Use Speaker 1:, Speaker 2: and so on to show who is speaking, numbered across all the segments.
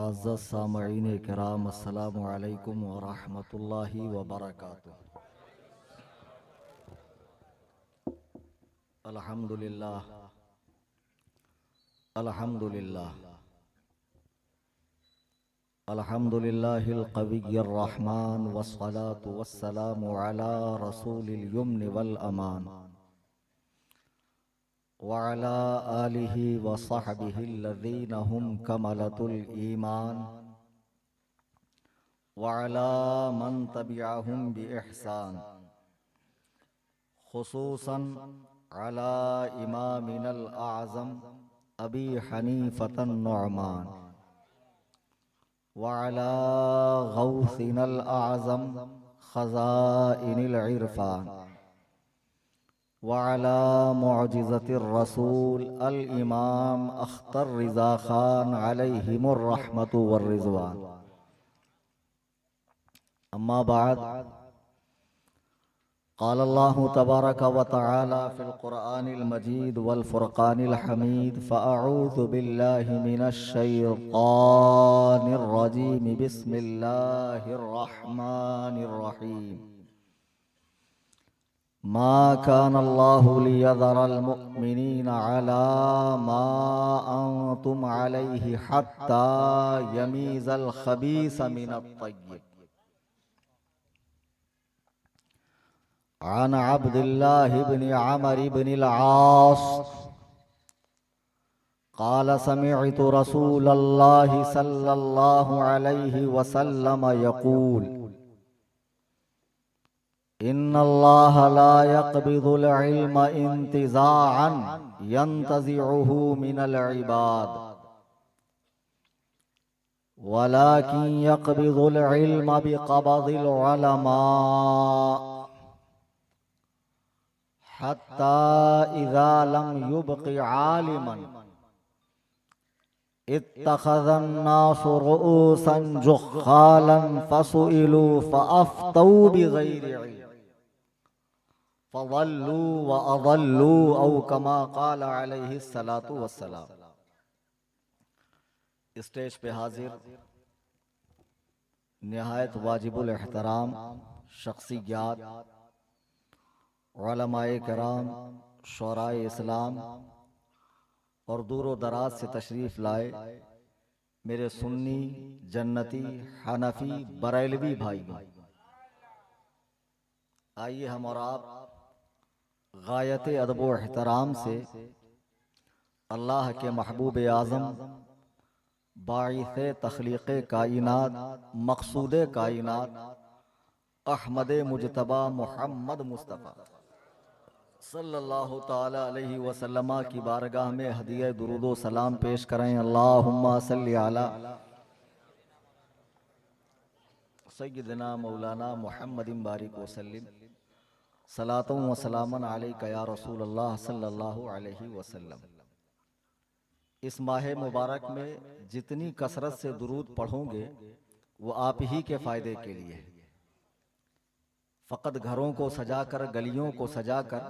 Speaker 1: मुअज़्ज़ज़ सामईन किराम अस्सलामु अलैकुम व रहमतुल्लाहि व बरकातुहू। अल्हम्दुलिल्लाह अल्हम्दुलिल्लाह अल्हम्दुलिल्लाहिल क़विय्यिर रहमान वस्सलातु वस्सलामु अला रसूलिल यम्नि वल अमान व अला आलिहि व सहबिहिल्लज़ीना हुम कमलतुल ईमान व अला मन तबिअहुम बि इहसान, खुसूसन अला इमामिनल आज़म अबी हनीफ़तन नुअमान व अला गौसिनल आज़म ख़ज़ाइनिल इरफ़ान व अला मुअजिज़तिर रसूल अल इमाम अख्तर रिज़ा खान अलैहिमुर रहमतु वर रिज़वान। अम्मा बाद, क़ाल अल्लाहु तबारक व तआला फ़िल क़ुरआनिल मजीद वल फ़ुरक़ानिल हमीद फ़अऊज़ु बिल्लाहि मिनश शैतानिर रजीम बिस्मिल्लाहिर रहमानिर रहीम। मा काना अल्लाहु लियज़रल मुअ्मिनीना अला मा अंतुम अलैहि हत्ता यमीज़ल ख़बीसा मिनत तय्यिब। अन अब्दिल्लाह इब्न अमर इब्न अल-आस क़ाल समिअतु रसूलल्लाहि सल्लल्लाहु अलैहि वसल्लम यक़ूल इन्नल्लाह ला यक़बिदुल इल्म इंतिज़ाअन यंतज़िउहु मिनल इबाद वलाकिन यक़बिदुल इल्म बिक़बज़िल उलमा हत्ता इज़ा लम युबक़ि आलिमन इत्तख़ज़न नासु रुऊसन जुख़्ख़ालन फ़सुइलू फ़अफ़्तऊ बिग़ैरि इल्म फ़ज़ल्लू व अज़ल्लू औ कमा क़ाल अलैहिस्सलातु वस्सलाम। स्टेज पे हाजिर निहायत वाजिबुल एहतराम शख्सियत, उलमाए किराम, शुअराए इस्लाम और दूर दराज से तशरीफ़ लाए मेरे सुन्नी, जन्नती, हनफी, बरेलवी भाइयों, आइए हम और आप गायत अदब व एहतराम से अल्लाह के महबूब आज़म बाइस तख्लीक़ कायनात, मक़सूद कायनात अहमद मुजतबा मोहम्मद मुस्तफ़ा सल्लल्लाहु ताला अलैहि वसल्लम की बारगाह में हदिया दुरूद सलाम पेश करें। अल्लाहुम्मा सल्लि अला सय्यिदना मौलाना मुहम्मदिन बारिक वसल्लिम सलातुन व सलामन अलैका या रसूल अल्लाह सल्लल्लाहु अलैहि वसल्लम। इस माह मुबारक में जितनी कसरत से दुरूद पढ़ोगे वो आप ही के फ़ायदे के लिए है। फ़कत घरों को सजाकर, गलियों को सजाकर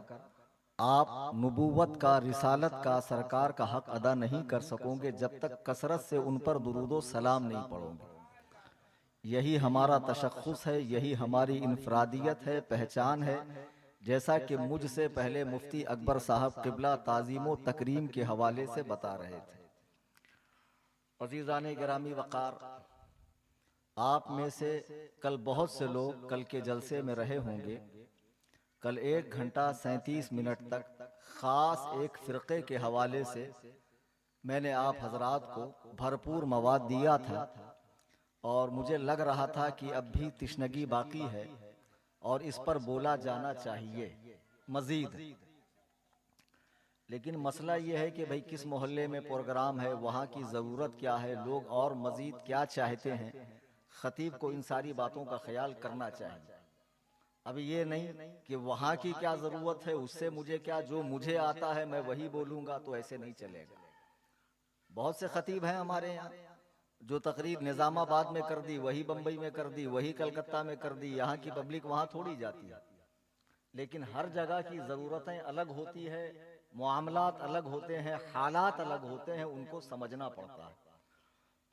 Speaker 1: आप नबूवत का, रिसालत का, सरकार का हक अदा नहीं कर सकोगे जब तक कसरत से उन पर दुरूदो सलाम नहीं पढ़ोगे। यही हमारा तशख़्ख़ुस है, यही हमारी इनफरादियत है, पहचान है। जैसा कि मुझसे पहले मुफ्ती अकबर साहब क़िबला ताज़ीम व तकरीम के हवाले से बता रहे थे। अज़ीज़ाने गिरामी वक़ार, आप में से कल बहुत से लोग कल के जलसे में रहे होंगे। कल 1 घंटा 37 मिनट तक ख़ास एक फ़िरक़े के हवाले से मैंने आप हज़रात को भरपूर मवाद दिया था और मुझे लग रहा था कि अब भी तिश्नगी बाकी है और इस पर बोला जाना चाहिए मज़ीद। लेकिन मसला ये है कि भाई किस मोहल्ले में प्रोग्राम है, वहाँ की ज़रूरत क्या है, लोग और मज़ीद क्या चाहते हैं, ख़तीब को इन सारी बातों का ख्याल करना चाहिए। अब ये नहीं कि वहाँ की क्या ज़रूरत है, उससे मुझे क्या, जो मुझे आता है मैं वही बोलूँगा, तो ऐसे नहीं चलेगा। बहुत से ख़तीब हैं हमारे यहाँ जो तकरीर निज़ामाबाद में कर दी, वही बम्बई में कर दी, वही कलकत्ता में कर दी, यहाँ की पब्लिक वहाँ थोड़ी जाती है। लेकिन हर जगह की ज़रूरतें अलग होती है, मामलात अलग होते हैं, हालात अलग होते हैं, उनको समझना पड़ता है।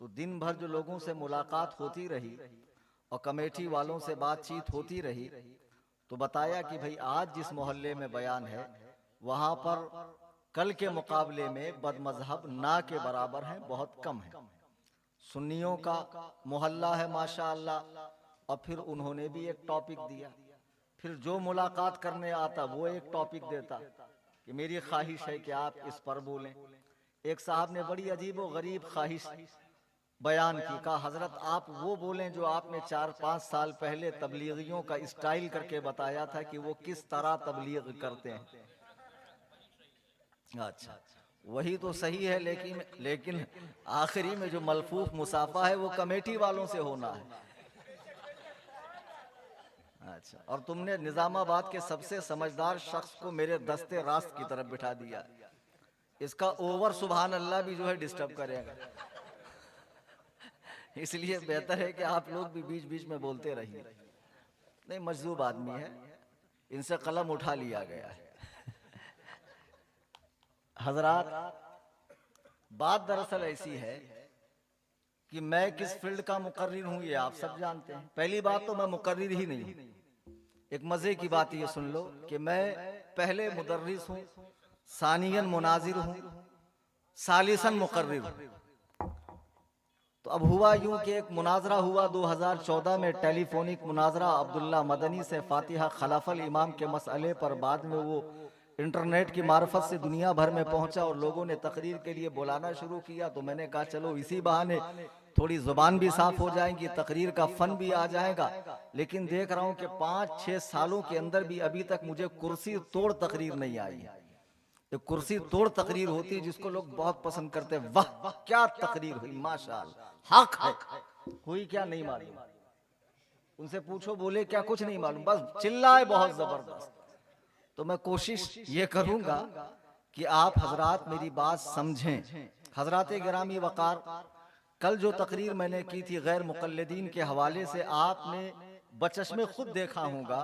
Speaker 1: तो दिन भर जो लोगों से मुलाकात होती रही और कमेटी वालों से बातचीत होती रही, तो बताया कि भाई आज जिस मोहल्ले में बयान है वहां पर कल के मुकाबले में बदमजहब ना के बराबर हैं, बहुत कम है। सुन्नियों का मोहल्ला है माशाअल्लाह। और फिर उन्होंने भी एक टॉपिक दिया, फिर जो मुलाकात करने आता वो एक टॉपिक देता कि मेरी ख्वाहिश है कि आप इस पर बोलें। एक साहब ने बड़ी अजीब व गरीब ख्वाहिश बयान की, कहा हजरत आप वो बोलें जो आपने 4-5 साल पहले तबलीगियों का स्टाइल करके बताया था कि वो किस तरह तबलीग करते हैं। अच्छा, वही तो सही है, लेकिन आखिरी में जो मलफूफ मुसाफा है वो कमेटी वालों से होना है। अच्छा, और तुमने निजामाबाद के सबसे समझदार शख्स को मेरे दस्ते रास्त की तरफ बिठा दिया। इसका ओवर सुभान अल्लाह भी जो है डिस्टर्ब करेगा, इसलिए बेहतर है कि आप लोग भी बीच बीच में बोलते रहिए। नहीं, मजलूब आदमी है, इनसे कलम उठा लिया गया है। हजरात, बात दरअसल ऐसी है कि मैं किस फील्ड का मुकर्रिर हूं ये आप सब जानते हैं। पहली बात तो मैं मुकर्रिर ही नहीं हूं। एक मजे की बात ये सुन लो कि मैं पहले मुदर्रिस हूं, सानियन मुनाजिर हूं, सालिसन मुकर्रिर हूं। तो अब हुआ यूं कि एक मुनाजरा हुआ 2014 में, टेलीफोनिक मुनाजरा अब्दुल्ला मदनी से फातिहा खलाफल इमाम के मसले पर। बाद में वो इंटरनेट की मार्फत से दुनिया भर में पहुंचा और लोगों ने तकरीर के लिए बुलाना शुरू किया। तो मैंने कहा चलो इसी बहाने थोड़ी जुबान भी साफ हो जाएगी, तकरीर का फन भी आ जाएगा। लेकिन देख रहा हूं कि 5-6 सालों के अंदर भी अभी तक मुझे कुर्सी तोड़ तकरीर नहीं आई है। ये कुर्सी तोड़ तकरीर होती है जिसको लोग बहुत पसंद करते हैं। वाह क्या तकरीर हुई, माशाअल्लाह, हक है। हुई क्या नहीं मालूम, उनसे पूछो, बोले क्या, कुछ नहीं मालूम, बस चिल्लाए बहुत जबरदस्त। तो मैं कोशिश ये करूंगा कि आप हजरात मेरी बात समझें। हजरात गिरामी वकार, कल जो तकरीर मैंने की थी गैर मुकल्लिदीन के हवाले से, आपने बचश्मे खुद देखा होगा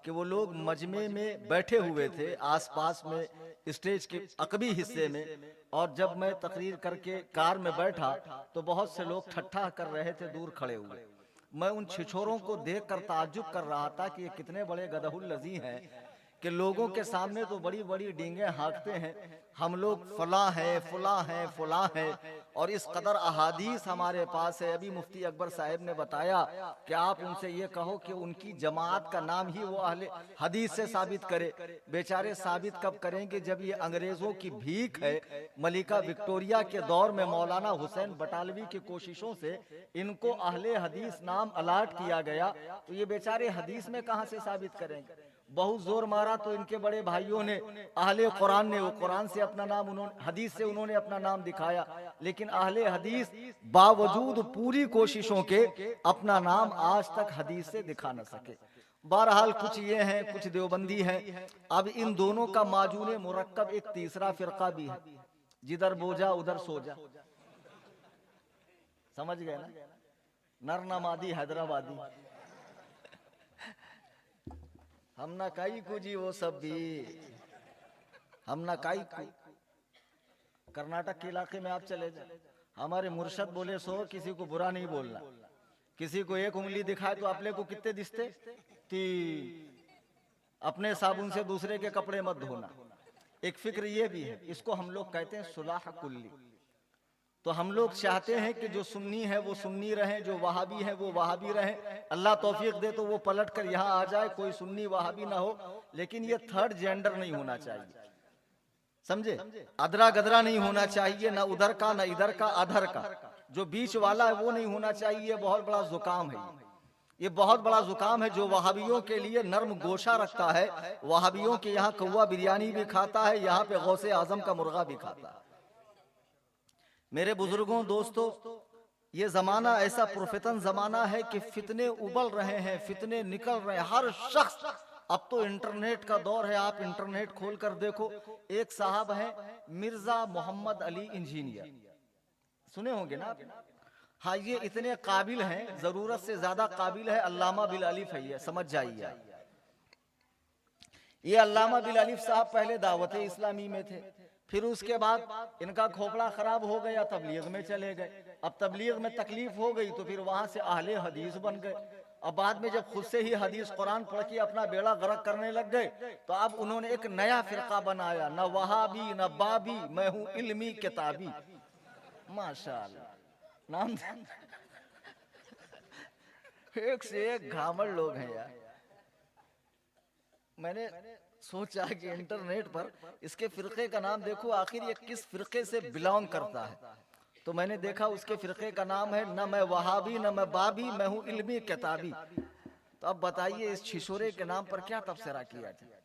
Speaker 1: कि वो लोग मजमे में बैठे हुए थे आसपास में स्टेज के अकबी हिस्से में, और जब मैं तकरीर करके कार में बैठा तो बहुत से लोग ठट्ठा कर रहे थे दूर खड़े हुए। मैं उन छिछोरों को देखकर ताज्जुब कर रहा था कि ये कितने बड़े गदहुल लजी हैं कि लोगों के सामने तो बड़ी बड़ी डींगे हाँकते हैं, हम लोग फला है फला है फला है, और इस कदर अहादीस हमारे पास है। अभी मुफ्ती अकबर साहब ने बताया कि आप उनसे ये कहो कि उनकी जमात का नाम ही वो अहले हदीस से साबित करे। बेचारे साबित कब करेंगे जब ये अंग्रेजों की भीख है। मलिका विक्टोरिया के दौर में मौलाना हुसैन बटालवी की कोशिशों से इनको अहले हदीस नाम अलाट किया गया, तो ये बेचारे हदीस में कहां से साबित करेंगे। बहुत जोर मारा तो इनके बड़े भाइयों ने, अहले कुरान ने, वो कुरान से अपना नाम, उन्होंने हदीस से उन्होंने अपना नाम दिखाया, लेकिन अहले हदीस बावजूद पूरी कोशिशों के अपना नाम आज तक हदीस से दिखा न सके। बहरहाल कुछ ये हैं, कुछ देवबंदी हैं। अब इन दोनों का माजून मुरक्कब एक तीसरा फिरका भी है, जिधर बोझा उधर सोजा, समझ गए ना, नरनमादी हैदराबादी। हम ना काई को जी, वो सब भी हम ना काई को। कर्नाटक के इलाके में आप चले जाए, हमारे मुर्शद बोले सो किसी को बुरा नहीं बोलना, किसी को एक उंगली दिखाए तो अपने को कितने दिसते, 3। अपने साबुन से दूसरे के कपड़े मत धोना। एक फिक्र ये भी है, इसको हम लोग कहते हैं सुलाह कुल्ली। तो हम लोग चाहते हैं कि जो सुन्नी है वो सुन्नी रहे, जो वहाबी है वो वहाबी रहे। अल्लाह तौफीक दे तो वो पलट कर यहाँ आ जाए, कोई सुन्नी वहाबी ना हो, लेकिन ये थर्ड जेंडर नहीं होना चाहिए, समझे, अदरा गदरा नहीं होना चाहिए, ना उधर का ना इधर का, अधर का जो बीच वाला है वो नहीं होना चाहिए। ये बहुत बड़ा जुकाम है, ये बहुत बड़ा जुकाम है जो वहाबियों के लिए नर्म गोशा रखता है। वहाबियों के यहाँ कौवा बिरयानी भी खाता है, यहाँ पे गौसे आजम का मुर्गा भी खाता है। मेरे बुजुर्गों, दोस्तों, ये जमाना ऐसा पुरफितन जमाना है कि फितने उबल रहे हैं, फितने निकल रहे हैं, हर शख्स। अब तो इंटरनेट का दौर है, आप इंटरनेट खोल कर देखो। एक साहब हैं मिर्जा मोहम्मद अली इंजीनियर, सुने होंगे ना आप? हाँ, ये इतने काबिल हैं, जरूरत से ज्यादा काबिल है अल्लामा बिल अली फैय्यद, समझ जाइए। ये अल्लामा बिल अलीफ साहब पहले दावत इस्लामी में थे, फिर उसके बाद इनका खोपड़ा खराब हो गया, तबलीग में चले गए। अब तबलीग में तकलीफ हो गई तो फिर वहां से अहले हदीस बन गए। अब बाद में जब खुद से ही हदीस कुरान पढ़ के अपना बेड़ा गर्क करने लग गए तो अब उन्होंने एक नया फिरका बनाया, न वहाबी न बाबी, मैं हूं इल्मी किताबी। माशाअल्लाह, नाम एक से एक घामड़ लोग हैं यार। मैंने सोचा कि इंटरनेट पर इसके फिरके का नाम देखो, आखिर ये किस फिरके से बिलोंग करता है। तो मैंने देखा उसके फिरके का नाम है न मैं वहाबी न मैं बाबी, मैं हूं इल्मी किताबी। तो अब बताइए इस छिछोरे के नाम पर क्या तबसरा किया जाए।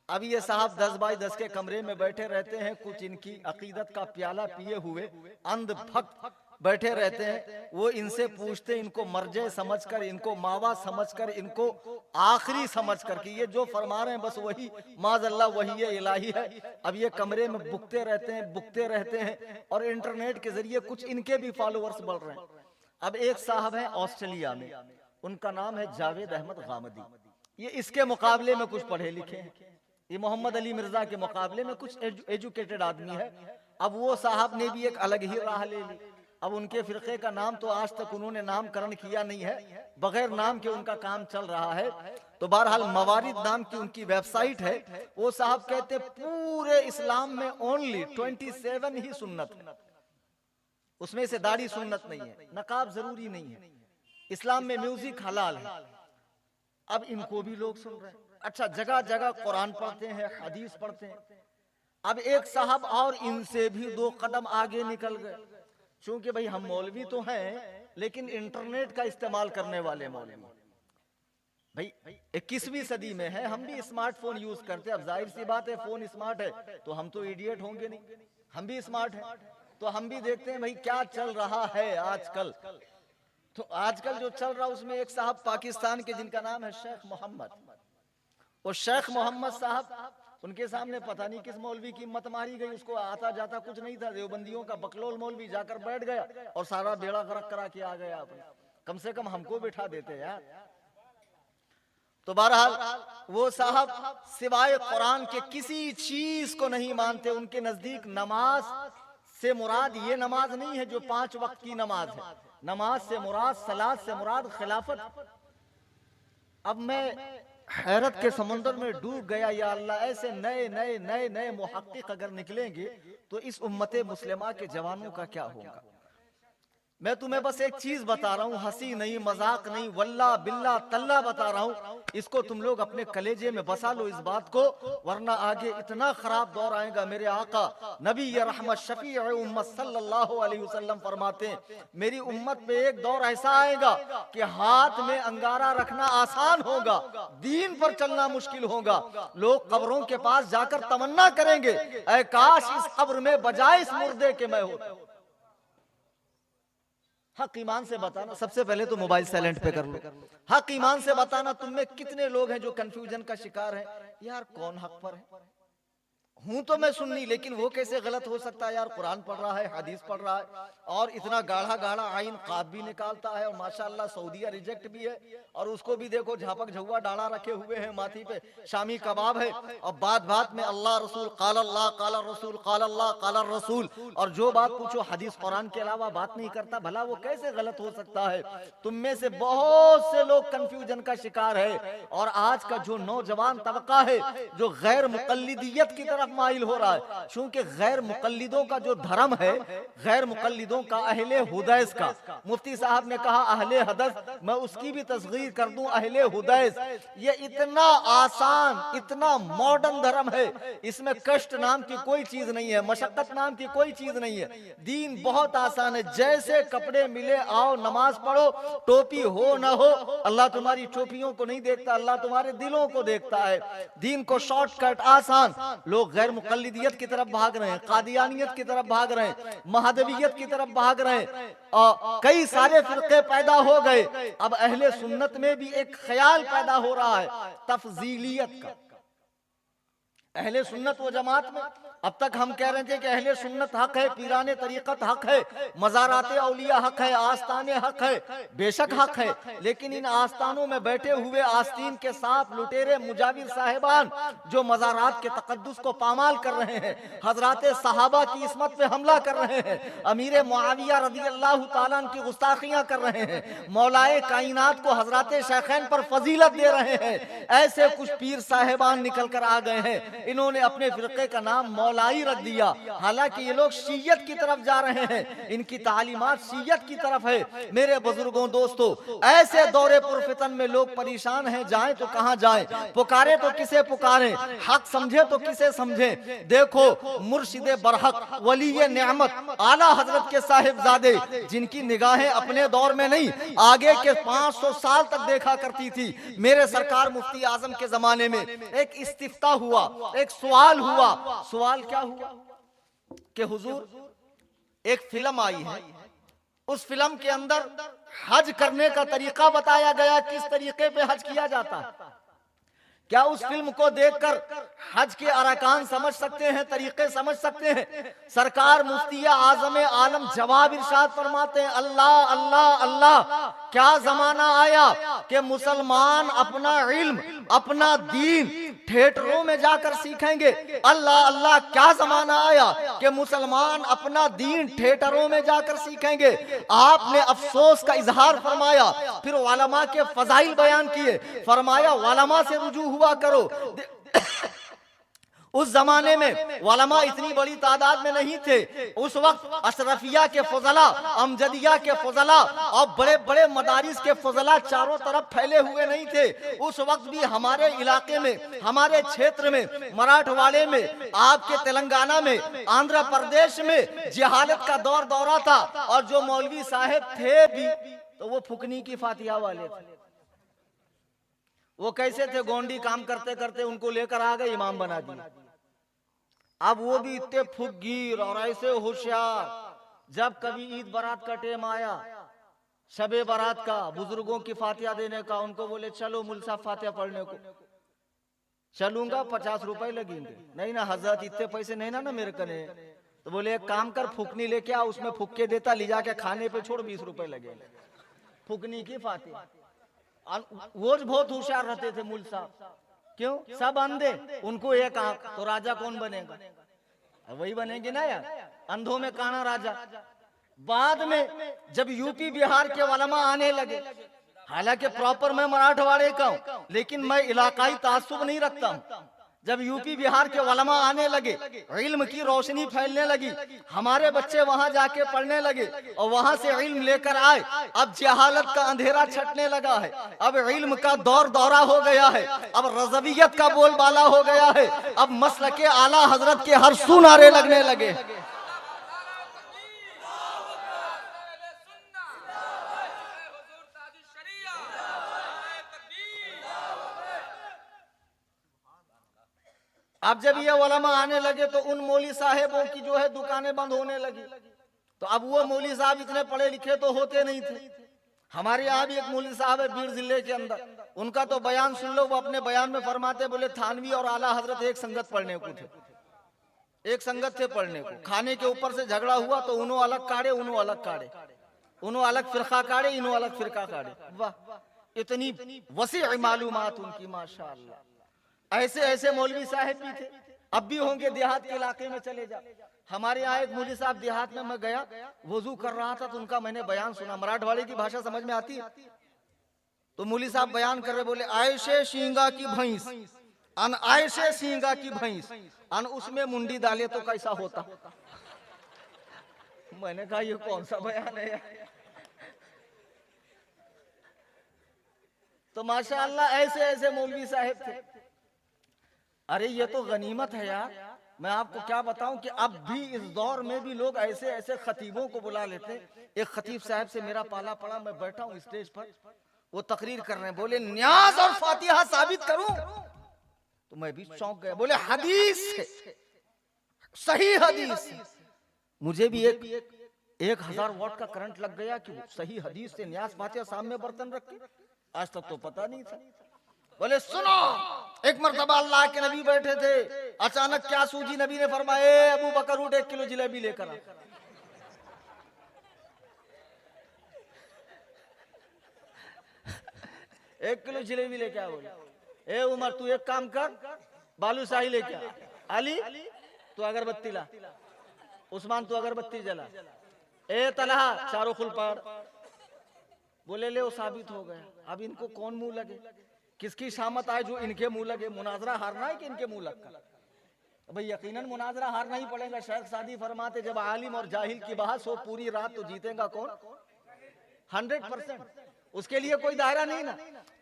Speaker 1: अब ये साहब 10 बाई 10 के कमरे में बैठे रहते हैं, कुछ इनकी अकीदत का प्याला पिए हुए अंध भक्त बैठे रहते हैं। वो इनसे पूछते, इनको मर्जे समझकर, इनको मावा समझकर, इनको आखिरी समझकर कि ये जो फरमा रहे हैं बस वही माज़अल्लाह वही ये इलाही है। अब ये कमरे में बुकते रहते हैं और इंटरनेट के जरिए कुछ इनके भी फॉलोअर्स बढ़ रहे हैं। अब एक साहब है ऑस्ट्रेलिया में, उनका नाम है जावेद अहमद गामदी। ये इसके मुकाबले में कुछ पढ़े लिखे हैं, ये मोहम्मद अली मिर्जा के मुकाबले में कुछ एजुकेटेड आदमी है। अब वो साहब ने भी एक अलग ही राह ले ली। अब उनके फिरके का नाम तो आज तक उन्होंने नामकरण किया नहीं है, बगैर नाम के उनका काम चल रहा है। तो बहरहाल मवारिद नाम की उनकी वेबसाइट है। वो साहब कहते पूरे इस्लाम में ओनली 27 ही सुन्नत है, उसमें से दाढ़ी सुन्नत नहीं है, नकाब जरूरी नहीं है, इस्लाम में म्यूजिक हलाल है। अब इनको भी लोग सुन रहे हैं। अच्छा, जगह जगह कुरान पढ़ते हैं, हदीस पढ़ते हैं। अब एक साहब और इनसे भी 2 कदम आगे निकल गए, क्योंकि भाई हम मौलवी तो हैं लेकिन इंटरनेट का इस्तेमाल करने वाले मौलवी। भाई 21वीं सदी में है, हम भी स्मार्टफोन यूज करते हैं। अब जाहिर सी बात है फोन स्मार्ट है तो हम तो इडियट होंगे नहीं, हम भी स्मार्ट हैं। तो हम भी देखते हैं भाई क्या चल रहा है आजकल। तो आजकल जो चल रहा है उसमें एक साहब पाकिस्तान के जिनका नाम है शेख मोहम्मद, और शेख मोहम्मद साहब उनके सामने पता नहीं किस मौलवी की हिम्मत मारी गई, उसको आता जाता कुछ नहीं था, देवबंदियों का बकलोल मौलवी जाकर बैठ गया और सारा बेड़ा गर्क करा के आ गया। कम से कम हमको बिठा देते यार। तो बहरहाल वो साहब सिवाय कुरान के किसी चीज को नहीं मानते। उनके नजदीक नमाज से मुराद ये नमाज नहीं है जो 5 वक्त की नमाज है, नमाज से मुराद, सलात से मुराद खिलाफत। अब मैं हैरत के समंदर में डूब गया, या अल्लाह ऐसे नए नए नए नए मुहक्किक अगर निकलेंगे तो इस उम्मत मुस्लिमा के जवानों का क्या होगा। मैं तुम्हें बस एक चीज बता रहा हूँ, हंसी नहीं, मजाक नहीं, वल्लाह बिल्लाह तल्ला बता रहा हूँ। इसको तुम लोग अपने कलेजे में बसा लो इस बात को, वरना आगे इतना खराब दौर आएगा। मेरे आका नबी रहमत शफी उम्मत सल्लल्लाहु अलैहि वसल्लम फरमाते हैं, मेरी उम्मत पे एक दौर ऐसा आएगा कि हाथ में अंगारा रखना आसान होगा, दीन पर चलना मुश्किल होगा। लोग कब्रों के पास जाकर तमन्ना करेंगे, ऐ काश इस कब्र में बजाय इस मुर्दे के मैं होता। हक ईमान से बताना, सबसे पहले तो मोबाइल साइलेंट पे कर लो। हक ईमान से बताना, तुम में कितने लोग हैं जो कंफ्यूजन का शिकार हैं, यार कौन हक पर है। हूं तो मैं सुन्नी, लेकिन वो कैसे गलत हो सकता है यार, कुरान पढ़ रहा है, हदीस पढ़ रहा है और इतना गाढ़ा गाढ़ा आइन काब भी निकालता है, और माशाअल्लाह सऊदीया रिजेक्ट भी है, और उसको भी देखो झापक झुआ डाला रखे हुए हैं माथी पे, शामी कबाब है, और बात बात में अल्लाह रसूल काल अल्लाह काला रसूल काल अल्लाह काला रसूल, और जो बात पूछो हदीस कुरान के अलावा बात नहीं करता। भला वो कैसे गलत हो सकता है। तुम में से बहुत से लोग कंफ्यूजन का शिकार है, और आज का जो नौजवान तबका है जो गैर मुकल्लिदियत की तरफ माइल हो रहा है, क्योंकि गैर मुकल्लिदों का जो धर्म है, गैर मुकल्लिदों का अहले हुदैस का, मुफ्ती साहब ने कहा अहले हदस, मैं उसकी भी तस्गीर कर दूं अहले हुदैस। ये इतना आसान, इतना मॉडर्न धर्म है, इसमें कष्ट नाम की कोई चीज नहीं है, मशक्कत नाम की कोई चीज नहीं है। दीन बहुत आसान है, जैसे कपड़े मिले आओ नमाज पढ़ो, टोपी हो ना हो, अल्लाह तुम्हारी टोपियों को नहीं देखता, अल्लाह तुम्हारे दिलों को देखता है। दीन को शॉर्टकट आसान। लोग गैर मुकल्लिदियत की तरफ भाग रहे हैं, कादियानियत की तरफ भाग रहे हैं, महदवियत की तरफ भाग रहे हैं, और कई सारे फिरके पैदा हो गए। अब अहले सुन्नत में भी एक ख्याल पैदा हो रहा है तफजीलियत का। अहले सुन्नत व जमात में। अब तक हम कह रहे थे कि अहले सुन्नत हक है, पीराने तरीकत हक है, मज़ाराते औलिया हक है, आस्ताने हक है, बेशक हक है, लेकिन इन आस्तानों में बैठे हुए आस्तीन के सांप, लुटेरे, मुजाविर साहिबान जो मज़ारात के तकद्दुस को पामाल कर रहे हैं, हजराते सहाबा की इस्मत पे हमला कर रहे हैं, अमीर मुआविया रज़ियल्लाहु ताला अन्हु की गुस्ताखियां कर रहे हैं, मौलाए कायनात को हजराते शेखैन पर फजीलत दे रहे हैं। ऐसे कुछ पीर साहिबान निकल कर आ गए हैं, इन्होंने अपने फिरके का नाम मौलाई रख दिया, हालांकि ये लोग शीयत की तरफ जा रहे हैं, इनकी तालीमात शीयत की तरफ है। मेरे बुजुर्गों, दोस्तों, ऐसे दौरे पुरफितन में लोग परेशान हैं, जाएं तो कहां जाएं, पुकारे तो किसे पुकारें, हक समझे तो किसे समझें। देखो मुर्शिदे बरहक, वलीये नेमत, आला हजरत के साहिबजादे, जिनकी निगाहें अपने दौर में नहीं आगे के 500 साल तक देखा करती थी। मेरे सरकार मुफ्ती आजम के जमाने में एक इस्तिफ्ता हुआ, एक सवाल हुआ। सवाल क्या हुआ कि हुजूर एक फिल्म आई है, उस फिल्म के अंदर हज करने का तरीका बताया गया, किस तरीके पे हज किया जाता है। क्या उस फिल्म को देखकर हज के अरकान समझ सकते हैं, तरीके समझ सकते हैं? सरकार मुफ्ती आजम आलम जवाब इरशाद फरमाते हैं, अल्लाह अल्लाह अल्लाह, क्या जमाना आया कि मुसलमान अपना इल्म, अपना दीन थिएटरों में जाकर सीखेंगे। अल्लाह अल्लाह, क्या जमाना आया कि मुसलमान अपना दीन थिएटरों में जाकर सीखेंगे। आपने अफसोस का इजहार फरमाया, फिर उलमा के फजाइल बयान किए, फरमाया उलमा से रुजू हुआ करो। उस जमाने में उलमा इतनी बड़ी तादाद में नहीं थे। उस वक्त अशरफिया के फजला, अमजदिया के फजला और बड़े बड़े मदारिस के फजला चारों तरफ फैले हुए नहीं थे। उस वक्त भी हमारे इलाके में, हमारे क्षेत्र में, मराठवाड़े में, आपके तेलंगाना में, आंध्र प्रदेश में जिहालत का दौर दौरा था। और जो मौलवी साहब थे भी तो वो फुकनी की फातिहा वाले थे। वो कैसे थे? गोंडी काम करते करते उनको लेकर आ गए, इमाम बना दिया। अब वो भी इतने फुकगीर और ऐसे होशियार, जब कभी ईद बारात का टेम आया, शबे बारात का, बुजुर्गों की फातिहा देने का, उनको बोले चलो मुल्ला साहब फातिहा पढ़ने को। चलूंगा, 50 रुपए लगेंगे। नहीं ना हजरत, इतने पैसे नहीं ना मेरे कने। तो बोले एक काम कर, फुकनी लेके आ, उसमें फुक के देता, ले जाके खाने पे छोड़, 20 रुपए लगेंगे। फुकनी की फातिहा। वो बहुत होशियार रहते थे मुल्ला साहब। क्यों? सब अंधे, उनको एक आंख, तो राजा कौन बनेगा? वही बनेंगे ना यार, अंधों में काना राजा। बाद में जब यूपी बिहार के उलमा आने लगे, हालांकि प्रॉपर मैं मराठवाड़े का हूं, लेकिन मैं इलाकाई तासुब नहीं रखता हूं। जब यूपी बिहार के उलमा आने लगे, इल्म की रोशनी फैलने लगी, हमारे बच्चे वहां जाके पढ़ने लगे और वहां से इल्म लेकर आए। अब जहालत का अंधेरा छटने लगा है, अब इल्म का दौर दौरा हो गया है, अब रज़वियत का बोलबाला हो गया है, अब मसलक के आला हजरत के हर सू नारे लगने लगे। अब जब ये उलमा आने लगे तो उन मौली साहेबों की जो है दुकानें बंद होने लगी। तो अब वो मौली साहब इतने पढ़े लिखे तो होते नहीं थे। हमारे यहाँ भी एक मौली साहब है बीड़ जिले के अंदर, उनका तो बयान सुन लो। वो अपने बयान में फरमाते, बोले थानवी और आला हजरत एक संगत पढ़ने को थे, एक संगत थे पढ़ने को। खाने के ऊपर से झगड़ा हुआ तो उन्हों अलग काढ़े, उन्हों अलग काढ़े, उन्हों अलग फिरका काढ़े, इन्हों अलग फिरका काढ़े। वाह, इतनी वसी मालूमात उनकी, माशाअल्लाह। ऐसे ऐसे मौलवी साहब भी थे, अब भी होंगे। देहात के इलाके में चले जा, हमारे यहाँ एक मौलवी साहब देहात में, मैं गया, वजू कर रहा था तो उनका मैंने बयान सुना। मराठवाड़ी की भाषा समझ में आती है? तो मौलवी साहब बयान कर रहे, बोले आयशे सींगा की भैंस, अन आयशे सींगा की भैंस, अन उसमें मुंडी डाले तो कैसा होता। मैंने कहा ये कौन सा बयान है यार? तो माशाअल्लाह ऐसे ऐसे मौलवी साहब थे। अरे ये तो गनीमत है यार। मैं आपको क्या बताऊं कि अब भी इस दौर में भी लोग ऐसे ऐसे खतीबों को बुला लेते। एक खतीब साहब से मेरा पाला पड़ा, मैं बैठा हूं स्टेज पर, वो तकरीर कर रहे हैं, बोले न्याज और फातिहा साबित करूं? तो मैं भी चौंक गया। बोले हदीस है, सही हदीस। मुझे भी 1000 वाट का करंट लग गया कि सही हदीस से न्याज फातिहा सामने बर्तन रख के, आज तक तो पता नहीं था। बोले सुनो, एक मर्तबा अल्लाह के नबी बैठे थे, अचानक क्या सूझी, नबी ने फरमाया ए अबू बकर उठ 1 किलो जलेबी लेकर आ। 1 किलो जलेबी लेके आ। बोले ए उमर तू एक काम कर, बालूशाही लेके आ। अली तू अगरबत्ती ला। उस्मान तू अगरबत्ती जला। ए तलहा चारों खुल पड़। बोले ले वो साबित हो गया, अब इनको कौन मुंह लगे, किसकी शामत आए जो इनके मुंह लगे। मुनाजरा हारना है कि इनके मुंह लगता। भाई यकीनन मुनाजरा हारना ही पड़ेगा। शेख सादी फरमाते जब आलिम और जाहिल की बहस हो पूरी रात तो जीतेगा कौन? 100%। उसके लिए कोई दायरा नहीं ना।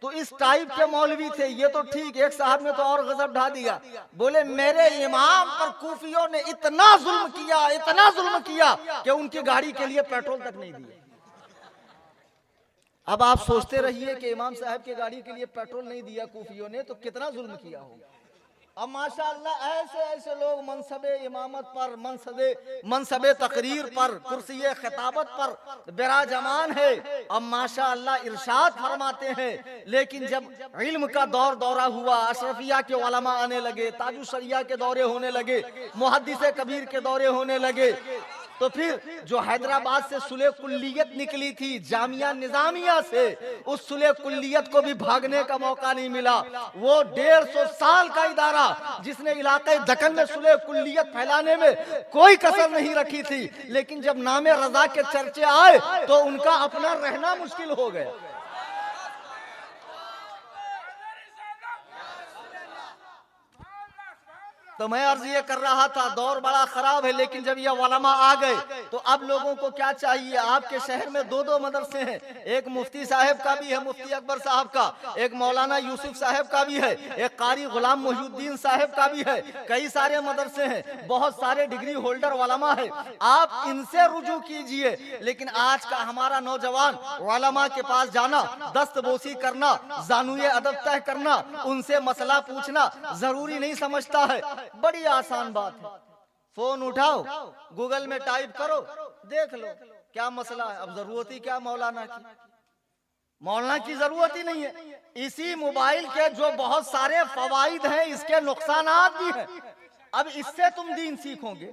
Speaker 1: तो इस टाइप के मौलवी थे ये तो ठीक। एक साहब ने तो और गजब ढा दिया, बोले मेरे इमाम पर कूफियों ने इतना जुल्म किया कि उनकी गाड़ी के लिए पेट्रोल तक नहीं दिया। अब आप सोचते रहिए कि इमाम साहब की गाड़ी के लिए पेट्रोल नहीं दिया कूफियों ने, तो कितना जुल्म किया होगा। अब माशाअल्लाह ऐसे ऐसे लोग मनसबे इमामत पर, मनसबे तकरीर पर, कुर्सी खिताबत पर बिराजमान है। अब माशाअल्लाह इरशाद फरमाते हैं, लेकिन जब इल्म का दौरा हुआ, अशरफिया के उलमा आने लगे, ताजुश शरिया के दौरे होने लगे, मुहद्दिस कबीर के दौरे होने लगे, तो फिर जो हैदराबाद से सुले कुल्लियत निकली थी जामिया निजामिया से, उस सुले कुल्लियत को भी भागने का मौका नहीं मिला। वो 150 साल का इदारा जिसने इलाके दक्कन में सुले कुल्लियत फैलाने में कोई कसर नहीं रखी थी, लेकिन जब नामे रजा के चर्चे आए तो उनका अपना रहना मुश्किल हो गया। तो मैं अर्ज ये कर रहा था दौर बड़ा खराब है, लेकिन जब ये उलमा आ गए तो अब लोगों को क्या चाहिए। आपके शहर में 2 मदरसे हैं, एक मुफ्ती साहब का भी है, मुफ्ती अकबर साहब का, एक मौलाना यूसुफ साहब का भी है, एक कारी गुलाम मोहिउद्दीन साहब का भी है। कई सारे मदरसे हैं, बहुत सारे डिग्री होल्डर उलमा है, आप इनसे रुजू कीजिए। लेकिन आज का हमारा नौजवान उलमा के पास जाना, दस्तबोसी करना, जानुए अदब तय करना, उनसे मसला पूछना जरूरी नहीं समझता है। बड़ी आसान बात है, फोन उठाओ, गूगल में टाइप करो, देख लो क्या मसला है। अब जरूरत ही क्या मौलाना की जरूरत ही नहीं है। इसी मोबाइल के जो बहुत सारे फवाइद हैं, इसके नुकसानात भी हैं। अब इससे तुम दीन सीखोगे।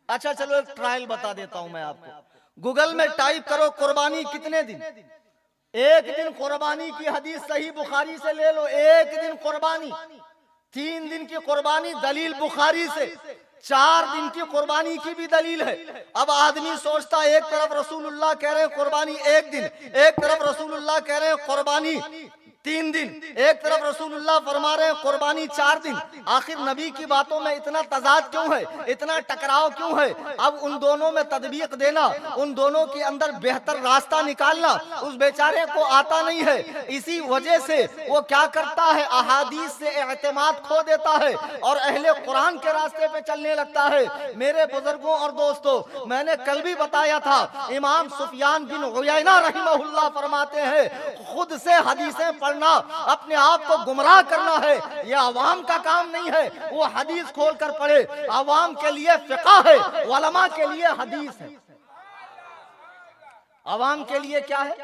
Speaker 1: अच्छा चलो एक ट्रायल बता देता हूं मैं आपको। गूगल में टाइप करो कुर्बानी कितने दिन, एक दिन कुर्बानी की हदीस सही बुखारी से ले लो, एक दिन कुर्बानी, 3 दिन की कुर्बानी दलील बुखारी से, 4 दिन की कुर्बानी की भी दलील है। अब आदमी सोचता एक तरफ रसूलुल्लाह कह रहे हैं कुर्बानी 1 दिन, एक तरफ रसूलुल्लाह कह रहे हैं कुर्बानी 3 दिन, एक तरफ रसूलुल्लाह फरमा रहे हैं कुर्बानी 4 दिन। आखिर नबी की बातों में इतना तजाद क्यों है, इतना टकराव क्यों है। अब उन दोनों में तदबीक देना, उन दोनों के अंदर बेहतर रास्ता निकालना उस बेचारे को आता नहीं है। इसी वजह से वो क्या करता है, अहादीस से एतमाद खो देता है और अहले कुरान के रास्ते पे चलने लगता है। मेरे बुजुर्गों और दोस्तों, मैंने कल भी बताया था, इमाम सुफियान बिन उयैना रहमहुल्लाह फरमाते हैं, खुद से हदीसें पढ़ना अपने आप को गुमराह करना है, यह अवाम का काम नहीं है। वो हदीस खोल कर पढ़े, अवाम के लिए फिक़ह है, उलमा के लिए हदीस है। अवाम के लिए क्या है,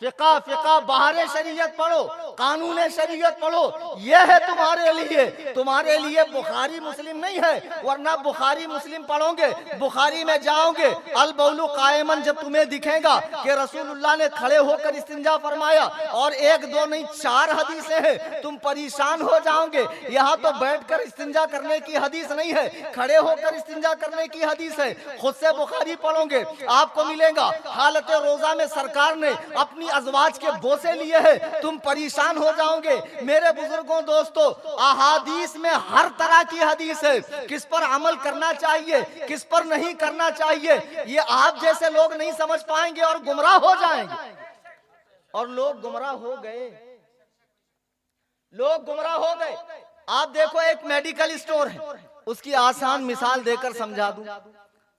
Speaker 1: फिक़ह बाहर शरीयत पढ़ो, कानून शरीयत पढ़ो, यह है तुम्हारे लिए बुखारी मुस्लिम नहीं है। वरना बुखारी मुस्लिम पढ़ोगे, बुखारी में जाओगे, अल बौलु कायमन जब तुम्हें दिखेगा कि रसूलुल्लाह ने खड़े होकर इस्तिंजा फरमाया और 1 2 नहीं 4 हदीसें हैं, तुम परेशान हो जाओगे। यहाँ तो बैठकर इस्तिंजा करने की हदीस नहीं है, खड़े होकर इस्तिंजा करने की हदीस है। खुद से बुखारी पढ़ोगे, आपको मिलेगा हालत रोजा में सरकार ने अपनी अज़वाज के बोसे लिए हैं, तुम परेशान हो जाओगे। मेरे बुजुर्गों दोस्तों, अहादीस में हर तरह की हदीस है, किस पर अमल करना चाहिए, किस पर नहीं करना चाहिए, ये आप जैसे लोग नहीं समझ पाएंगे और गुमराह हो जाएंगे। और लोग गुमराह हो गए। आप देखो एक मेडिकल स्टोर है, उसकी आसान मिसाल देकर समझा दूं।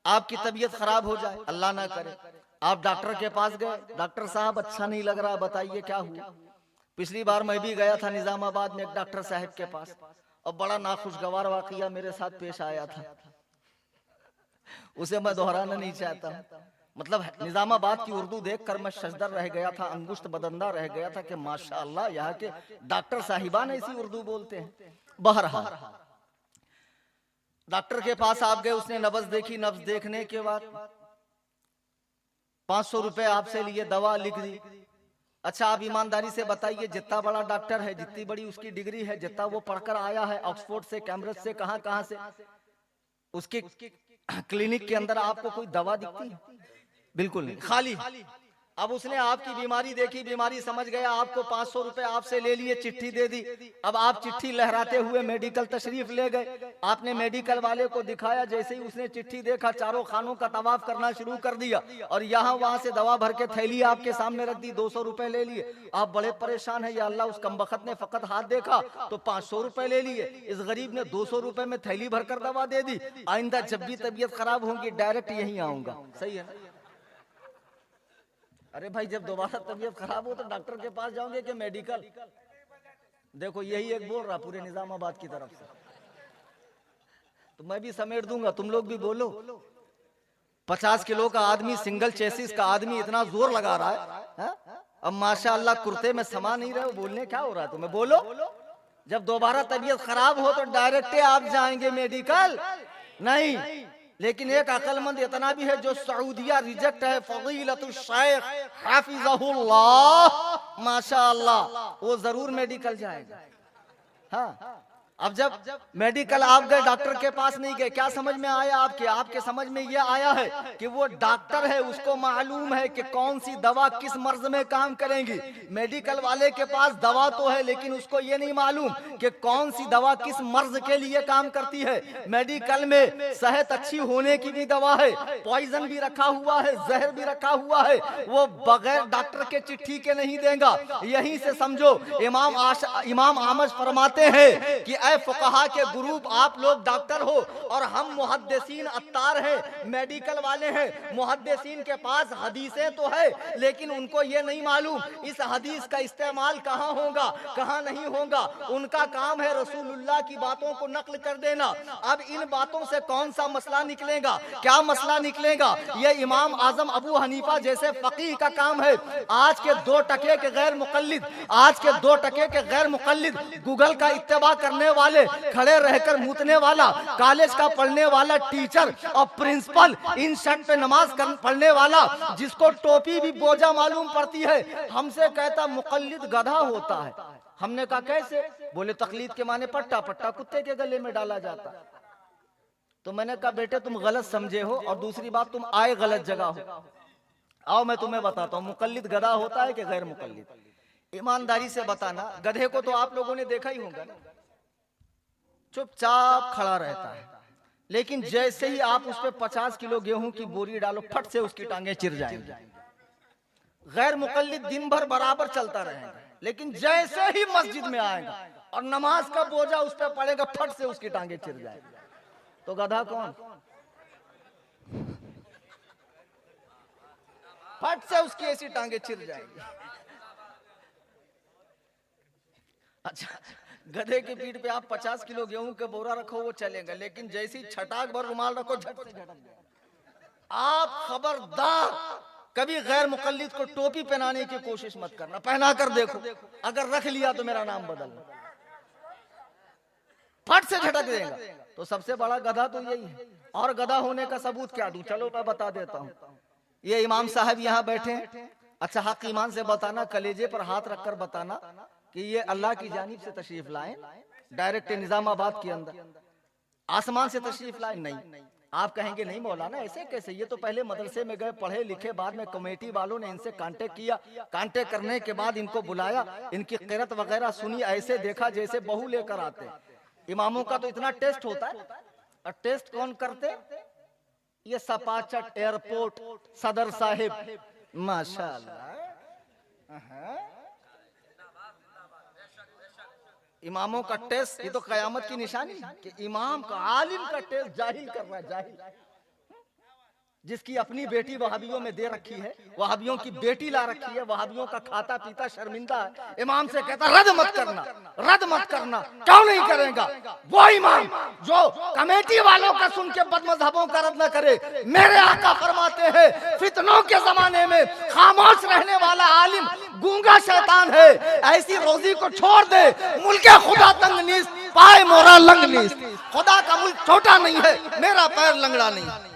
Speaker 1: आपकी तबीयत खराब हो जाए, अल्लाह ना करे, आप डॉक्टर के पास गए, डॉक्टर साहब अच्छा नहीं लग रहा, बताइए क्या हुआ। पिछली बार मैं भी गया था निजामाबाद में एक डॉक्टर साहब के पास, और बड़ा नाखुशगवार वाकया मेरे साथ पेश आया था, उसे मैं दोहराना नहीं चाहता। मतलब निजामाबाद की उर्दू देखकर मैं शजदर रह गया था, अंगुष्ठ बदंदा रह गया था कि माशाअल्लाह यहाँ के डॉक्टर साहिबान ऐसी उर्दू बोलते हैं। बहरहाल डॉक्टर के पास आप गए, उसने नब्ज देखी, नब्ज देखने के बाद 500 रुपए आपसे लिए, दवा लिख दी। अच्छा आप ईमानदारी से बताइए, जितना बड़ा डॉक्टर है, जितनी बड़ी उसकी डिग्री है, जितना वो पढ़कर आया है ऑक्सफोर्ड से, कैम्ब्रिज से, कहां से, उसके क्लिनिक के अंदर आपको कोई दवा दिखती है? बिल्कुल नहीं, खाली। अब उसने आपकी बीमारी देखी, बीमारी समझ गया, आपको 500 रुपए आपसे ले लिए, चिट्ठी दे दी। अब आप चिट्ठी लहराते हुए मेडिकल तशरीफ ले गए, आपने मेडिकल वाले को दिखाया, जैसे ही उसने चिट्ठी देखा चारों खानों का तवाफ करना शुरू कर दिया और यहाँ वहां से दवा भर के थैली आपके सामने रख दी, 200 रुपए ले लिए। आप बड़े परेशान है, या अल्लाह उस कमबख्त ने फकत हाथ देखा तो 500 रुपए ले लिए, इस गरीब ने 200 रुपए में थैली भरकर दवा दे दी। आइंदा जब भी तबीयत खराब होगी डायरेक्ट यहीं आऊंगा, सही है ना? अरे भाई जब दोबारा तबीयत खराब हो तो डॉक्टर के पास जाओगे कि मेडिकल? देखो यही एक बोल रहा पूरे निजामाबाद की तरफ से, तो मैं भी समेट दूंगा, तुम लोग भी बोलो। 50 किलो का आदमी, सिंगल चेसिस का आदमी इतना जोर लगा रहा है, हा? अब माशाअल्लाह कुर्ते में समा नहीं रहे हो, बोलने क्या हो रहा है तुम्हें? बोलो। जब दोबारा तबीयत खराब हो तो डायरेक्ट आप जाएंगे मेडिकल? नहीं। लेकिन एक अक्लमंद इतना भी है जो सऊदिया रिजेक्ट है, फजीलतुल शेख हाफिज़हुल्लाह, माशाअल्लाह, वो जरूर मेडिकल जाएगा। हाँ, अब जब मेडिकल आप गए, डॉक्टर के पास नहीं गए, क्या समझ में आया आपके समझ में ये आया है कि वो डॉक्टर है, उसको मालूम है कि कौन सी दवा किस मर्ज में काम करेंगी। मेडिकल वाले के पास दवा तो है, लेकिन उसको ये नहीं मालूम कि कौन सी दवा किस मर्ज के लिए काम करती है। मेडिकल में सेहत अच्छी होने की भी दवा है, पॉइजन भी रखा हुआ है, जहर भी रखा हुआ है, वो बगैर डॉक्टर के चिट्ठी के नहीं देगा। यहीं से समझो इमाम आमश फरमाते हैं कि फुकहा के ग्रुप, आप लोग डॉक्टर हो और हम मुहद्दिसीन अत्तार हैं, मेडिकल वाले हैं। मुहद्दिसीन के पास हदीसें तो है, लेकिन उनको ये नहीं मालूम इस हदीस का इस्तेमाल कहाँ होगा, कहाँ नहीं होगा। उनका काम है रसूलुल्लाह की बातों को नकल कर देना। अब इन बातों से कौन सा मसला निकलेगा, क्या मसला निकलेगा? ये इमाम आजम अबू हनीफा जैसे फकीह का काम है। आज के 2 टके के गैर मुकल्लिद, आज के 2 टके के गैर मुकल्लिद, गूगल का इत्तेबा करने वाले, खड़े रहकर मूतने वाला, कॉलेज का पढ़ने वाला टीचर और प्रिंसिपल, इन शर्ट पे नमाज पढ़ने वाला, जिसको टोपी भी बोझा मालूम पड़ती है, हमसे कहता मुकल्लिद गधा होता है। हमने कहा कैसे? बोले तकलीद के माने पट्टा, पट्टा कुत्ते के गले में डाला जाता। तो मैंने कहा बेटे तुम गलत समझे हो, और दूसरी बात तुम आए गलत जगह हो। आओ मैं तुम्हें बताता हूँ मुकल्लिद गधा होता है कि गैर मुकल्लिद। ईमानदारी से बताना, गधे को तो आप लोगों ने देखा ही होगा, चुपचाप खड़ा रहता है, लेकिन जैसे ही आप उस पे 50 किलो गेहूं की बोरी डालो, फट से उसकी टांगे चिर जाएंगी। गैर मुकल्लिद दिन भर बराबर चलता रहेगा, लेकिन जैसे ही मस्जिद में आएगा और नमाज का बोझा उस पे पड़ेगा, फट से उसकी टांगे चिर जाएगी। तो गधा कौन? फट से उसकी ऐसी टांगे चिर जाएंगी। अच्छा, गधे की पीठ पे आप 50 किलो गेहूं के बोरा रखो वो चलेगा, लेकिन जैसी छटाक भर रुमाल रखो झट से झटक जाएगा। आप खबरदार कभी गैर मुकल्लिद को टोपी पहनाने की कोशिश मत करना। पहना कर देखो, अगर रख लिया तो मेरा नाम बदलना, फट से झटक देगा। तो सबसे बड़ा गधा तो यही है। और गधा होने का सबूत क्या दूं? चलो मैं बता देता हूँ। ये इमाम साहब यहाँ बैठे, अच्छा हक ईमान से बताना, कलेजे पर हाथ रखकर बताना कि ये अल्लाह की जानिब से तशरीफ लाए, डायरेक्ट निजामाबाद के अंदर, आसमान से तशरीफ लाए? नहीं। आप कहेंगे नहीं मौलाना ऐसे कैसे, ये तो पहले मदरसे में गए, पढ़े लिखे, बाद में कमेटी वालों ने इनसे कांटेक्ट किया, कांटेक्ट करने के बाद इनको बुलाया, इनकी क़िरात वगैरह सुनी, ऐसे देखा जैसे बहू लेकर आते। इमामों का तो इतना टेस्ट होता है, और टेस्ट कौन करते? ये सपाचट एयरपोर्ट सदर साहिब, माशाअल्लाह। इमामों का टेस्ट, ये तो कयामत की निशानी है कि इमाम का, आलिम का टेस्ट जाहिल कर रहा है, जाहिल। जिसकी अपनी बेटी वहाबियों में दे रखी है, वहाबियों की बेटी ला रखी है, वहाबियों का खाता पीता शर्मिंदा है, इमाम से कहता रद्द मत करना, रद्द मत करना। क्यों नहीं करेगा? वो इमाम जो कमेटी वालों का सुन के बदमज़हबों का रद्द न करे। मेरे आका फरमाते हैं फितनों के जमाने में खामोश रहने वाला आलिम गूंगा शैतान है। ऐसी रोजी को छोड़ दे, मुल्के खुदा तंग नीस, पाए मोरा लंग नीस। खुदा का मुल्क छोटा नहीं है, मेरा पैर लंगड़ा नहीं।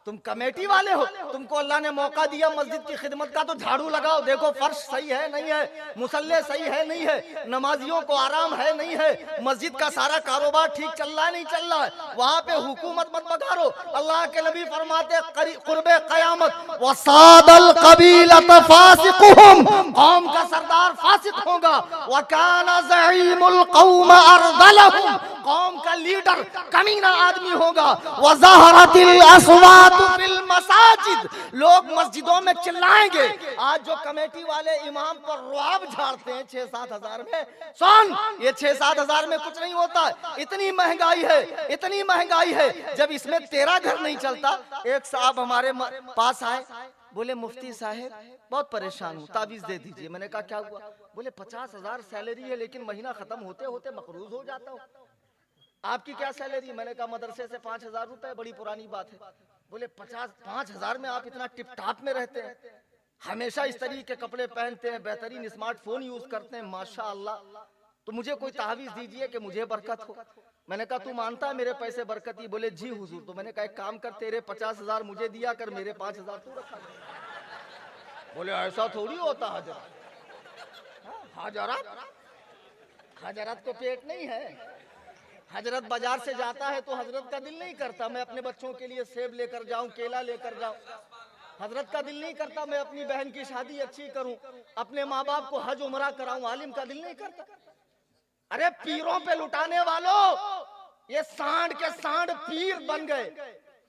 Speaker 1: तुम कमेटी वाले हो, तुमको अल्लाह ने मौका दिया मस्जिद की खिदमत का, तो झाड़ू लगाओ, देखो फर्श सही है नहीं है, मुसल्ले सही है नहीं है, नमाजियों को आराम है नहीं है, मस्जिद का सारा कारोबार ठीक चल रहा है नहीं चल रहा है, वहां पे हुकूमत मत बगारो। अल्लाह के नबी फरमाते कुर्बे क़यामत वसादल कबीलत फासिकुहुम, कौम का सरदार फासिक होगा, व काना ज़ईमुल कौम अरदलहुम, कौम का लीडर कमीना आदमी होगा, व ज़हरतिल अस्वात फिल मसाजिद, लोग मस्जिदों में चिल्लाएंगे। आज जो कमेटी वाले इमाम पर रुआब झाड़ते हैं 6-7 हजार में, सुन ये 6-7 हजार में कुछ नहीं होता। इतनी महंगाई है, इतनी महंगाई है, जब इसमें तेरा घर नहीं चलता। एक साहब हमारे पास आए, बोले मुफ्ती साहब बहुत परेशान हूँ, ताबीज दे दीजिए। मैंने कहा क्या हुआ? बोले 50 हजार सैलरी है, लेकिन महीना खत्म होते होते मकरूज हो जाता हूँ। आपकी क्या सैलरी? मैंने कहा मदरसे से 5000 रुपए, बड़ी पुरानी बात है। बोले 5 हजार में आप इतना टिप टाप में रहते हैं, हमेशा इस तरीके के कपड़े पहनते हैं, बेहतरीन स्मार्टफोन यूज करते हैं, माशाअल्लाह, तो मुझे कोई तावीज दीजिए कि मुझे बरकत हो। मैंने कहा तू मानता है मेरे पैसे बरकती? बोले जी हुजूर। तो मैंने कहा एक काम कर, तेरे 50 हजार मुझे दिया कर, मेरे 5 हजार तू रखा। बोले ऐसा थोड़ी होता हजरत, हजरत को पेट नहीं है। हजरत बाजार से जाता है तो हजरत का दिल नहीं करता मैं अपने बच्चों के लिए सेब लेकर जाऊं, केला लेकर जाऊं। हजरत का दिल नहीं करता मैं अपनी बहन की शादी अच्छी करूं, अपने माँ बाप को हज उमरा कराऊं। आलिम का दिल नहीं करता। अरे पीरों पे लुटाने वालों, ये सांड के सांड पीर बन गए,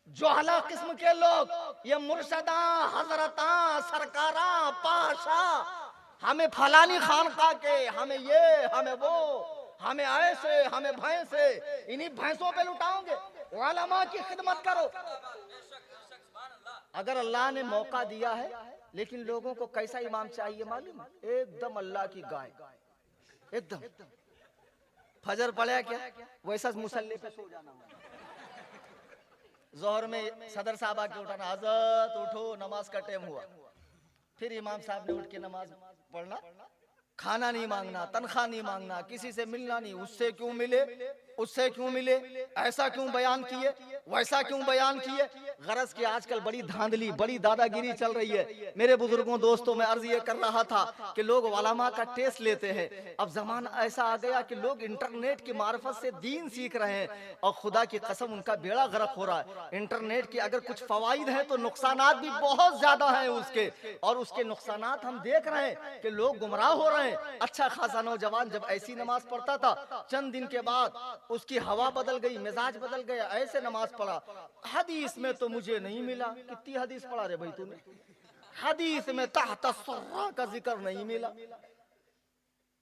Speaker 1: जोहला किस्म के लोग, ये मुर्शदा, हजरता, सरकारा, पाशा, हमें फलानी खानका के, हमें ये, हमें वो, हमें ऐसे, हमें भैंसे, इन्हीं भैंसों पे लुटाओगे। उलमा की खिदमत करो। अगर अल्लाह ने मौका दिया है, लेकिन लोगों को कैसा इमाम चाहिए मालूम? एकदम अल्लाह की गाय, एकदम फजर पड़े क्या वैसा मुसल्ले पे सो जाना। जोहर में सदर साहब आके उठाना, हजरत उठो नमाज का टाइम हुआ। फिर इमाम साहब ने उठ के नमाज पढ़ना, खाना नहीं मांगना, तनख्वाह नहीं मांगना, किसी से मिलना नहीं। उससे क्यों मिले, उससे क्यों मिले, ऐसा क्यों बयान किए, वैसा क्यों बयान किए। गरज की आजकल बड़ी धांधली, बड़ी दादागिरी चल रही है। मेरे बुजुर्गों दोस्तों, मैं अर्ज ये कर रहा था कि लोग उलमा का टेस्ट लेते हैं। अब जमाना ऐसा आ गया कि लोग इंटरनेट की मार्फत से दीन सीख रहे हैं, और खुदा की कसम उनका बेड़ा गर्क हो रहा है। इंटरनेट के अगर कुछ फवाइद हैं तो नुकसानात भी बहुत ज्यादा हैं उसके, और उसके नुकसानात हम देख रहे हैं कि लोग गुमराह हो रहे हैं। अच्छा खासा नौजवान जब ऐसी नमाज पढ़ता था, चंद दिन के बाद उसकी हवा बदल गई, मिजाज बदल गया, ऐसे नमाज पढ़ा। हदीस में तो मुझे नहीं मिला। कितनी हदीस पढ़ा रे भाई तूने? हदीस में तहत सर्रा का जिक्र नहीं मिला,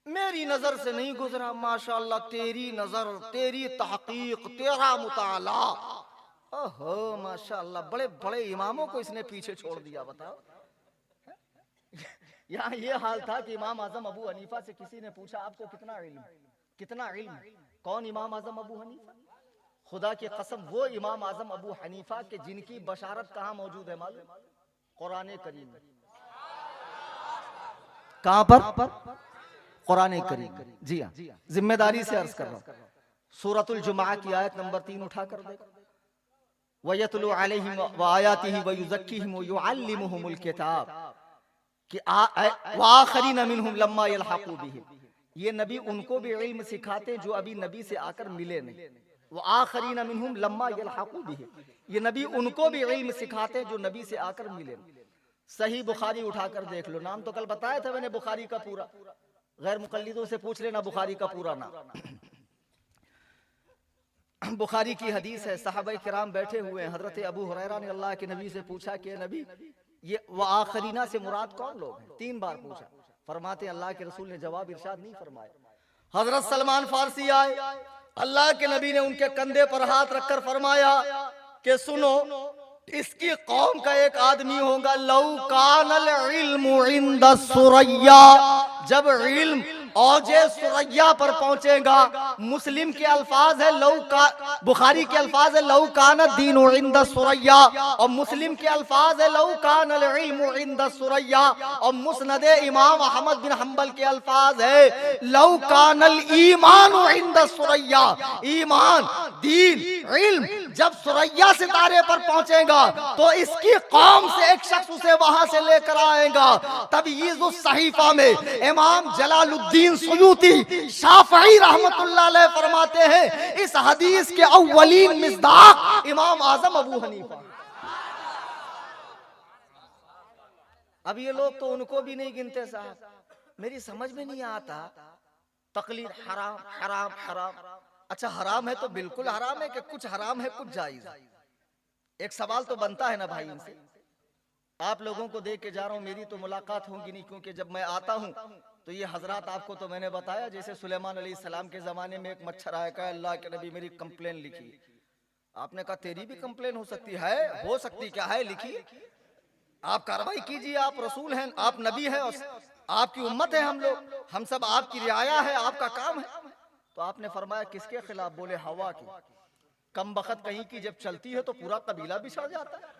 Speaker 1: मेरी नजर से नहीं गुजरा। माशाअल्लाह, तेरी नजर, तेरी तहकीक, तेरा मुताला, ओहो माशाअल्लाह, बड़े बड़े इमामों को इसने पीछे छोड़ दिया। बताओ, यहाँ ये हाल था कि इमाम आजम अबू हनीफा से किसी ने पूछा आपको कितना इल्म, कितना इल्म? कौन इमाम आजम अबू हनीफा? खुदा की कसम वो इमाम आजम अबू हनीफा के जिनकी बशारत कहाँ मौजूद है मालूम? कुरान करीम में। कहाँ पर? कुरान करीम। जी हाँ, जिम्मेदारी से अर्ज कर रहा हूँ। सूरतुल जुमा की आयत नंबर 3 उठा कर देखो। वयतलु अलैहिम व आयातिही व युज़क्कीहिम व युअल्लिमुहुमुल किताब कि आखरीन मिनहुम लम्मा यल्हक़ू बिहिम, ये नबी उनको भी इल्म सिखाते जो अभी नबी से आकर मिले नहीं। वो आखरीन मिनहुम लम्मा यल्हक़ू बिहिम, ये नबी उनको भी इल्म सिखाते जो नबी से आकर मिले नहीं। सही बुखारी उठाकर देख लो, नाम तो कल बताया था मैंने बुखारी का पूरा, गैर मुक़ल्लिदों से पूछ लेना बुखारी का पूरा नाम। बुखारी की हदीस है, सहाबा किराम बैठे हुए हैं, हजरत अबू हुरैरा ने अल्लाह के नबी से पूछा कि नबी ये व आखरीना से मुराद कौन लोग हैं? 3 बार पूछा। फरमाते अल्लाह के रसूल ने जवाब इरशाद नहीं फरमाया। हजरत सलमान फारसी आए, अल्लाह के नबी ने उनके कंधे पर हाथ रखकर फरमाया कि सुनो, इसकी कौम का एक आदमी होगा, लौ कानल इल्मु इंद सुरैया, जब इल्म औजे सुरैया पर पहुंचेगा। मुस्लिम के अल्फाज है लौ का, बुखारी के अल्फाज है लौ कान दीनु इंद सुरैया, और मुस्लिम के अल्फाज है लौ कानल इल्मु इंद सुरैया, और मुस्नद इमाम अहमद बिन हंबल के अल्फाज है लौ कानल ईमान इंद सुरैया, ईमान दीन इल्म जब सुरैया सितारे पर पहुंचेगा तो इसकी कौम से एक शख्स उसे वहां से लेकर आएगा। तब ये सहीफा में इमाम जलालुद्दीन सुयूती शाफई रहमतुल्लाह अलैह फरमाते हैं, इस हदीस के अव्वलीन मिस्दाक इमाम आजम अबू हनीफा। अब ये लोग तो उनको भी नहीं गिनते साहब, मेरी समझ में नहीं आता। तकलीद हराम हराम हराम, अच्छा हराम है तो बिल्कुल हराम है कि कुछ हराम है कुछ जायज है? एक सवाल तो बनता है ना भाई इनसे। आप लोगों को देख के जा रहा हूँ, मेरी तो मुलाकात होगी नहीं, क्योंकि जब मैं आता हूँ तो ये हजरात आपको तो मैंने बताया, जैसे सुलेमान अलैहिस्सलाम के जमाने में एक मच्छर आया, कहा अल्लाह के नबी मेरी कंप्लेन लिखी। आपने कहा तेरी भी कंप्लेन हो सकती है? हो सकती क्या है, लिखिए, आप कार्रवाई कीजिए, आप रसूल हैं, आप नबी हैं, आपकी उम्मत है हम लोग, हम सब आपकी रियाया है, आपका काम है। तो आपने फरमाया किसके खिलाफ? बोले हवा की। कम बखत कहीं की जब चलती है तो पूरा कबीला बिछड़ जाता है।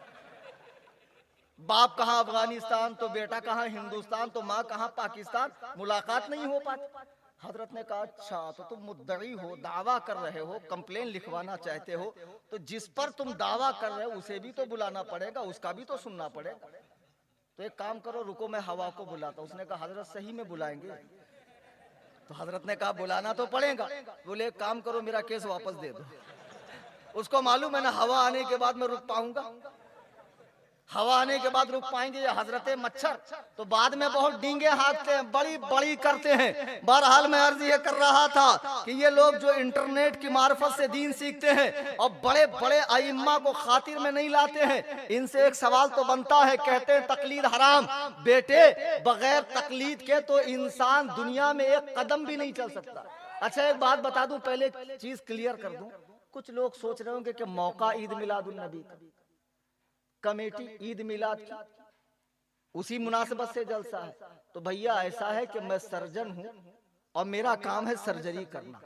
Speaker 1: बाप कहाँ अफगानिस्तान तो बेटा कहाँ हिंदुस्तान, तो माँ कहाँ पाकिस्तान, मुलाकात नहीं हो पाती। हजरत ने कहा अच्छा तो तुम मुद्दई हो, दावा कर रहे हो, कंप्लेन लिखवाना चाहते हो, तो जिस पर तुम दावा कर रहे हो उसे भी तो बुलाना पड़ेगा, उसका भी तो सुनना पड़ेगा। तो एक काम करो, रुको मैं हवा को बुलाता। उसने कहा हजरत सही में बुलाएंगे? तो हजरत ने कहा बुलाना तो पड़ेगा। बोले एक काम करो, मेरा केस वापस दे दो। उसको मालूम है ना हवा आने के बाद मैं रुक पाऊंगा, हवा आने के बाद रुक पाएंगे या हजरत मच्छर तो बाद में बहुत डींगे हाँकते हैं, बड़ी बड़ी करते हैं। बहरहाल मैं अर्ज ये कर रहा था कि ये लोग जो इंटरनेट की मार्फत से दीन सीखते हैं और बड़े बड़े आइम्मा को खातिर में नहीं लाते हैं, इनसे एक सवाल तो बनता है। कहते हैं तकलीद हराम, बेटे बगैर तकलीद के तो इंसान दुनिया में एक कदम भी नहीं चल सकता। अच्छा एक बात बता दूं, पहले चीज क्लियर कर दूं, कुछ लोग सोच रहे होंगे कि मौका ईद मिलादुन नबी का, कमेटी ईद मिलाद की उसी मुनासिबत से जलसा है। तो भैया ऐसा है कि मैं सर्जन हूं और मेरा काम है सर्जरी करना।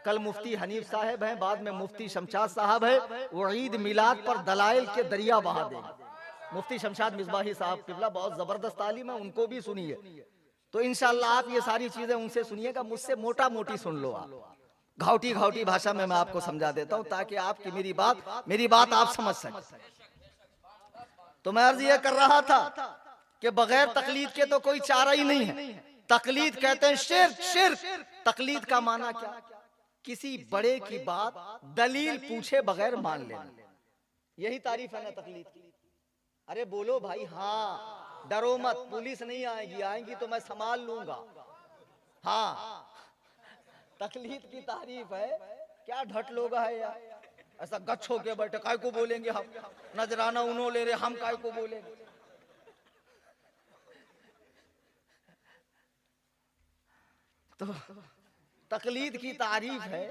Speaker 1: कल मुफ्ती हनीफ साहब हैं, बाद में मुफ्ती शमशाद साहब है, वो ईद मिलाद पर दलाइल के दरिया बहा देंगे। मुफ्ती शमशाद मिसबाही साहब किबला बहुत जबरदस्त तालीम है, उनको भी सुनिए। तो इंशाअल्लाह आप ये सारी चीजें उनसे सुनिएगा, मुझसे मोटा मोटी सुन लो आप, घावटी घावटी भाषा में मैं आपको समझा देता हूं ताकि आपकी मेरी बात आप समझ सकें। तो मैं अर्ज ये कर रहा था कि बगैर तकलीद के तो कोई चारा ही नहीं है। तकलीद कहते हैं शिर्क, शिर्क। तकलीद का माना क्या? किसी बड़े की बात दलील पूछे बगैर मान लेना, यही तारीफ है ना तकलीद की। अरे बोलो भाई, हाँ डरो मत, पुलिस नहीं आएगी, आएंगी तो मैं संभाल लूंगा। हाँ तकलीद की तारीफ है। क्या ढट लोग है यार, ऐसा गच्छ होके बैठे, काय को बोलेंगे हम, नजराना उन्हों ले रहे, हम काय को बोलेंगे। तो तकलीद की तारीफ है।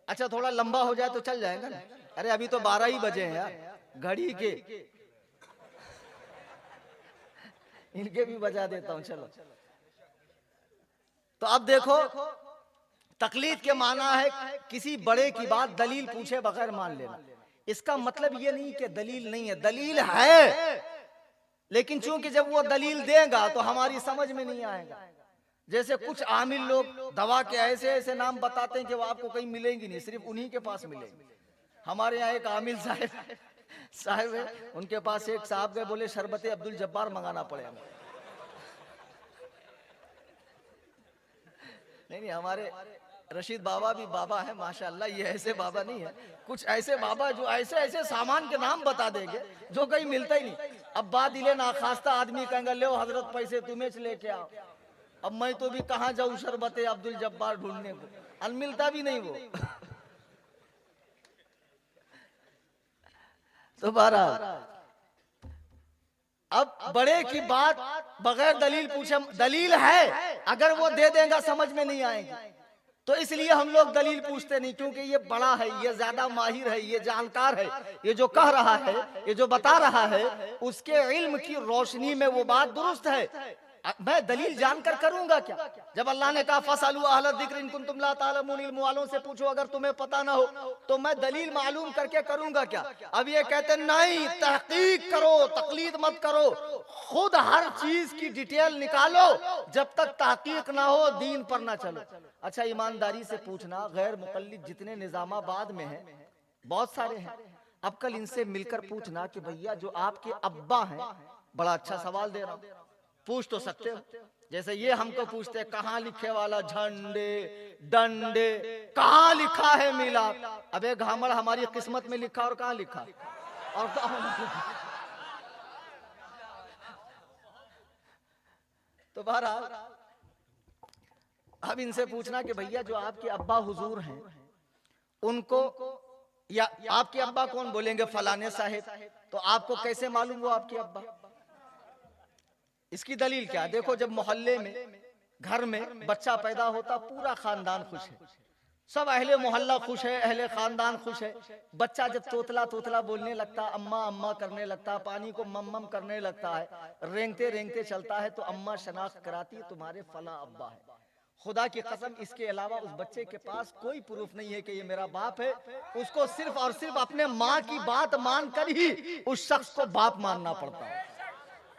Speaker 1: अच्छा थोड़ा लंबा हो जाए तो चल जाएगा ना। अरे अभी तो 12 ही बजे हैं यार, घड़ी के इनके भी बजा देता हूं, चलो। तो अब देखो तकलीद के माना है किसी बड़े की बात दलील पूछे बगैर मान लेना। इसका मतलब ये नहीं कि दलील नहीं है, दलील है, लेकिन चूंकि जब वो दलील देगा तो हमारी समझ में नहीं आएगा। जैसे कुछ आमिल लोग दवा के ऐसे ऐसे नाम बताते हैं कि वो आपको कहीं मिलेंगी नहीं, सिर्फ उन्हीं के पास मिलेंगी। हमारे यहाँ एक आमिल साहब है, उनके पास एक साहब गए, बोले शरबत अब्दुल जब्बार मंगाना पड़ेगा। नहीं हमारे रशीद बाबा भी बाबा है माशाल्लाह, ये ऐसे बाबा नहीं है। कुछ ऐसे बाबा जो ऐसे ऐसे सामान के नाम बता देंगे जो कहीं मिलता ही नहीं। अब बात दिले नाखास्ता आदमी कहेंगे ले हजरत पैसे तुम्हें लेके आओ। अब मैं तो भी कहाँ जाऊं शरबत अब्दुल जब्बार ढूंढने को, मिलता भी नहीं वो। तो बहरहाल अब बड़े की बात बगैर दलील पूछे, दलील है अगर वो दे देगा समझ में नहीं आएगी, तो इसलिए हम लोग दलील पूछते नहीं, क्योंकि ये बड़ा है, ये ज्यादा माहिर है, ये जानकार है, ये जो कह रहा है, ये जो बता रहा है, उसके इल्म की रोशनी में वो बात दुरुस्त है। मैं दलील जानकर करूंगा क्या? जब अल्लाह ने कहा फसलू अहल जिक्र इन कुंतुम ला तालमून, इल्म वालों से पूछो अगर तुम्हें पता ना हो, तो मैं दलील मालूम करके करूंगा क्या? अब ये कहते नहीं, तहकीक करो, तकलीद मत करो, खुद हर चीज की डिटेल निकालो, जब तक तहकीक ना हो दीन पर ना चलो। अच्छा, ईमानदारी से पूछना, गैर मुकल्लिद जितने निजामाबाद में हैं, बहुत सारे हैं, अब कल इनसे मिलकर पूछना कि भैया जो आपके अब्बा हैं, बड़ा अच्छा सवाल दे रहा हूं, पूछ तो सकते हो, जैसे ये हमको पूछते हैं कहाँ लिखे वाला झंडे डंडे, कहाँ लिखा है मिलाद? अबे घामड़, हमारी किस्मत में लिखा और कहाँ लिखा और तो बहरहाल अब इनसे पूछना कि भैया जो आपके अब्बा हुजूर हैं, उनको, या आपके अब्बा कौन? बोलेंगे फलाने साहिब, तो आपको कैसे मालूम वो आपके अब्बा? इसकी दलील क्या? देखो, जब मोहल्ले में, घर में बच्चा पैदा होता, पूरा खानदान खुश है, सब अहले मोहल्ला खुश है, अहले खानदान खुश है। बच्चा जब तोतला तोतला बोलने लगता, अम्मा अम्मा करने लगता, पानी को मम करने लगता है, रेंगते रेंगते चलता है, तो अम्मा शनाख्त कराती है तुम्हारे फला अब्बा है। खुदा की कसम, इसके अलावा उस बच्चे के पास कोई प्रूफ नहीं है कि ये मेरा बाप है। उसको सिर्फ और सिर्फ अपने माँ की बात मानकर ही उस शख्स को बाप मानना पड़ता है।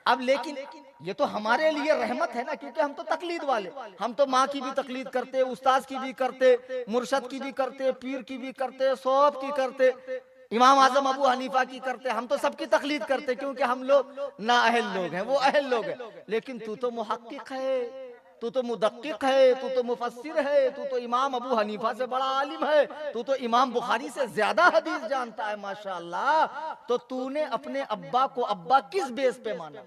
Speaker 1: अब लेकिन ये तो हमारे लिए रहमत है ना, क्योंकि हम तो तकलीद वाले, हम तो माँ की भी तकलीद करते, उस्ताद की भी करते, मुर्शद की भी करते, पीर की भी करते, सौब की करते, इमाम आजम अबू हनीफा की करते, हम तो सबकी तकलीद करते, क्योंकि हम लोग ना अहल लोग हैं, वो अहल लोग हैं। लेकिन तू तो मुहक्किक है, तू तो मुदक्किक है, तू तो मुफस्सिर है, तू तो इमाम अबू हनीफा से बड़ा आलिम है, तू तो इमाम बुखारी से ज्यादा हदीस जानता है माशाअल्लाह। तो तूने अपने अब्बा को अब्बा किस बेस पे माना?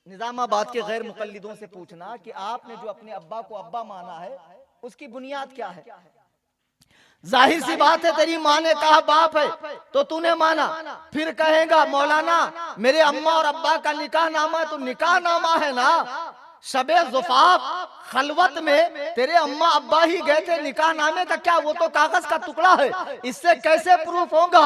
Speaker 1: निजामाबाद के गैर मुकल्लिदों से पूछना कि आपने जो अपने अब्बा को अब्बा माना है, उसकी बुनियाद क्या है? जाहिर सी बात है, तेरी माँ ने कहा बाप है तो तूने माना, फिर कहेगा मौलाना मेरे अम्मा और अब्बा का निकाह नामा है, तो निकाह नामा है ना, शबे ज़ुफ़ाफ खलवत में तेरे अम्मा अब्बा ही गए थे, निकाह नामे का क्या, वो तो कागज का टुकड़ा है, इससे कैसे प्रूफ होगा?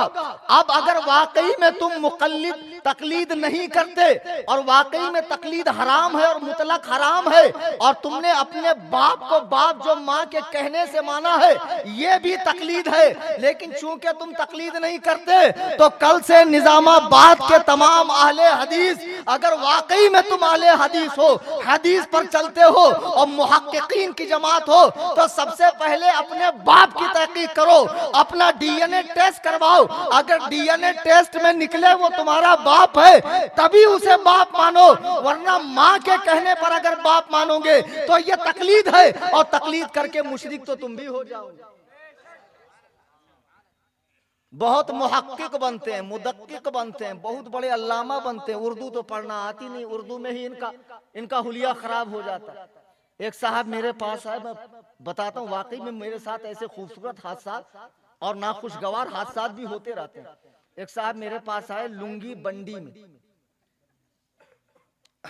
Speaker 1: अब अगर वाकई में तुम मुकल्लिद तकलीद नहीं करते और वाकई में तकलीद हराम है और मुतलक हराम है, और तुमने अपने बाप को बाप जो माँ के कहने से माना है, ये भी तकलीद है, लेकिन चूंकि तुम तकलीद नहीं करते, तो कल से निजामाबाद के तमाम अहले हदीस, अगर वाकई में तुम अहले हदीस हो, हदीस पर चलते हो और मुहक्किकीन की जमात हो, तो सबसे पहले अपने बाप की तहकीक करो, अपना डीएनए टेस्ट करवाओ, अगर डीएनए टेस्ट में निकले वो तुम्हारा बाप है, तभी उसे बाप मानो, वरना माँ के कहने पर अगर बाप मानोगे तो ये तकलीद है, और तकलीद करके मुशरिक तो तुम भी हो जाओगे। बहुत मुहक्किक बनते हैं, मुदक्किक बनते हैं, बहुत बड़े अल्लामा बनते हैं, उर्दू तो पढ़ना आती नहीं, उर्दू में ही इनका हुलिया खराब हो जाता है। एक साहब मेरे पास आए, मैं बताता हूँ, वाकई में मेरे साथ ऐसे खूबसूरत हादसा और नाखुशगवार हादसा भी होते रहते हैं। एक साहब मेरे पास आए लुंगी बंडी में,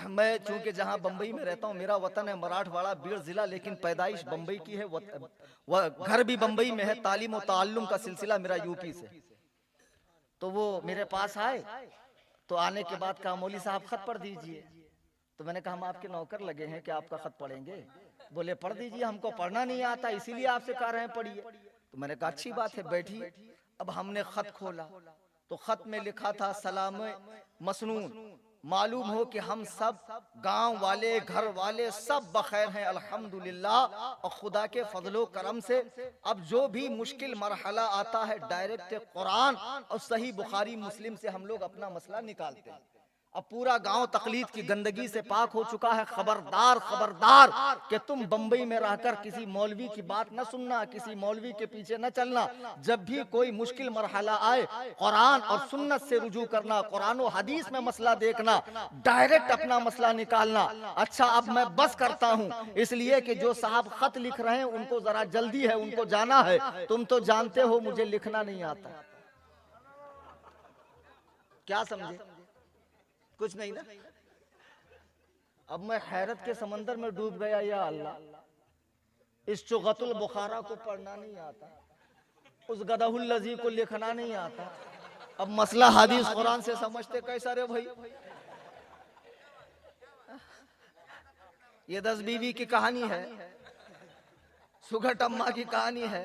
Speaker 1: मैं चूंकि जहां बंबई में रहता हूं, मेरा वतन है मराठवाड़ा बीड़ जिला, लेकिन पैदाइश बंबई की है, घर भी बंबई में है, तालीम और ताल्लुम का सिलसिला मेरा यूपी से। तो वो मेरे पास आए, तो आने के बाद कहा मौली साहब खत पढ़ दीजिए। तो मैंने कहा हम आपके नौकर लगे हैं कि आपका खत पढ़ेंगे? बोले पढ़ दीजिए, हमको पढ़ना नहीं आता, इसीलिए आपसे कह रहे हैं पढ़िए। तो मैंने कहा अच्छी बात है, बैठिए। अब हमने खत खोला तो खत में लिखा था सलाम मसनून, मालूम हो कि हम सब गांव वाले, घर वाले सब बखैर हैं अल्हम्दुलिल्लाह, और खुदा के फजलो करम से अब जो भी मुश्किल मरहला आता है, डायरेक्ट कुरान और सही बुखारी मुस्लिम से हम लोग अपना मसला निकालते हैं। अब पूरा गांव तकलीद की गंदगी से पाक हो चुका है। खबरदार खबरदार कि तुम बंबई में रहकर किसी मौलवी की बात न सुनना, किसी मौलवी के पीछे न चलना। जब भी कोई मुश्किल मरहला आए, कुरान और सुन्नत से रुजू करना, कुरान और हदीस में मसला देखना, डायरेक्ट अपना मसला निकालना। अच्छा, अब मैं बस करता हूँ, इसलिए कि जो साहब खत लिख रहे हैं उनको जरा जल्दी है, उनको जाना है। तुम तो जानते हो मुझे लिखना नहीं आता, क्या समझे? कुछ नहीं ना। अब मैं हैरत के समंदर में डूब गया, या अल्लाह, इस चुगतुल बुखारा को पढ़ना नहीं आता, उस गदहुल लजी को लिखना नहीं आता, अब मसला हदीस कुरान से समझते कैसा रे भाई? ये 10 बीवी की कहानी है, सुगट अम्मा की कहानी है,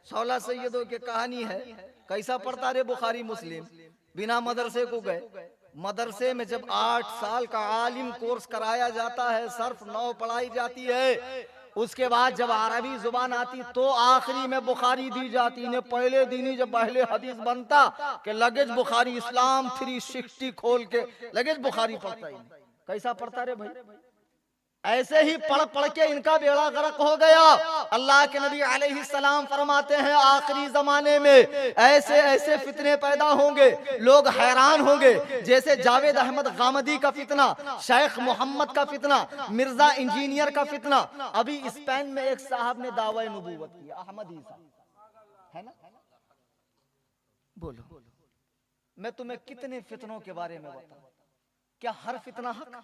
Speaker 1: 16 सैयदों की कहानी है। कैसा पढ़ता रे बुखारी मुस्लिम? बिना मदरसे को गए। मदरसे में जब 8 साल का आलिम कोर्स कराया जाता है, सर्फ 9 पढ़ाई जाती है, उसके बाद जब अरबी जुबान आती तो आखिरी में बुखारी दी जाती। इन्हें पहले दिन ही जब पहले हदीस बनता कि लगेज बुखारी इस्लाम 360 खोल के लगेज बुखारी पढ़ता ही। कैसा पढ़ता रे भाई? ऐसे ही पढ़ पढ़ के इनका बेड़ा गर्क हो गया। अल्लाह के नबी अलैहिस्सलाम फरमाते हैं आखिरी जमाने में ऐसे ऐसे फितने पैदा होंगे, लोग हैरान होंगे, जैसे जावेद अहमद गामदी का फितना, शेख मोहम्मद का फितना, मिर्जा इंजीनियर का फितना। अभी स्पेन में एक साहब ने दावा नबूवत किया, अहमद ईसा है ना। बोलो मैं तुम्हें कितने फितनों के बारे में बताऊं? क्या हर फितना हक,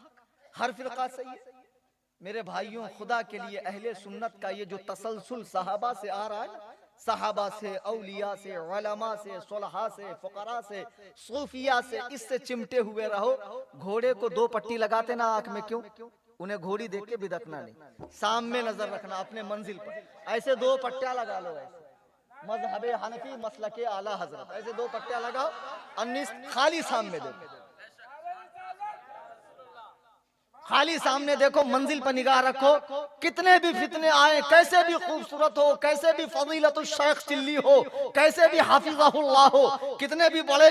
Speaker 1: हर फिरका सही है? मेरे भाइयों, खुदा के लिए अहले सुन्नत का ये जो तसलसल सहाबा से आ रहा है, सहाबा से, औलिया से, उलमा से, सुलहा से, फुकरा से, सूफिया से, इससे चिमटे हुए रहो। घोड़े को 2 पट्टी लगाते ना आंख में, क्यों? उन्हें घोड़ी देख के बिदकना नहीं, सामने नजर रखना अपने मंजिल पर। ऐसे 2 पट्टियां लगा लो, ऐसे मजहबे हनफी मसलके आला हजरत, ऐसे 2 पट्टियां लगाओ, अन्नीस खाली सामने देखो, खाली सामने देखो, मंजिल पर निगाह रखो। कितने भी फितने आए, कैसे भी खूबसूरत हो, कैसे भी फजीलतुल शेख चिल्ली हो, कैसे भी हाफिज़हुल्लाह हो, कितने भी बड़े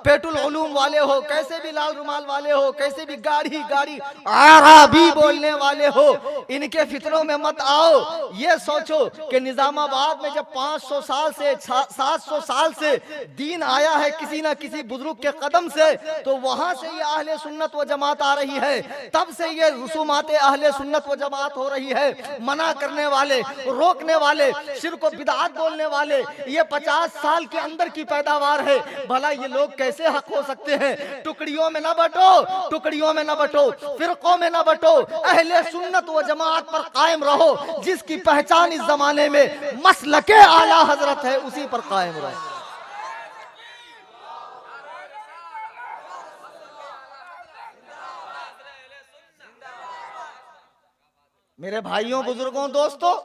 Speaker 1: पेटुल उलूम वाले हो, कैसे भी लाल रुमाल वाले हो, कैसे भी गाड़ी गाड़ी अरबी बोलने वाले हो, इनके फितनों में मत आओ। ये सोचो कि निजामाबाद में जब 500 साल से 700 साल से दीन आया है किसी ना किसी बुजुर्ग के कदम से, तो वहां से ये अहले सुन्नत व जमात आ रही है, तब से ये रसूमात अहले सुन्नत व जमात हो रही है। मना करने वाले, रोकने वाले, शिर्क व बिदअत बोलने वाले, ये 50 साल के अंदर की पैदावार है। भला ये लोग कैसे हक हो सकते हैं? टुकड़ियों में न बटो, टुकड़ियों में न बटो, फिरकों में न बटो, अहले सुन्नत व जमात पर कायम रहो। जिसकी पहचान इस जमाने में मसलके आला हजरत है, उसी पर कायम रहो। मेरे भाइयों, बुजुर्गों, दोस्तों,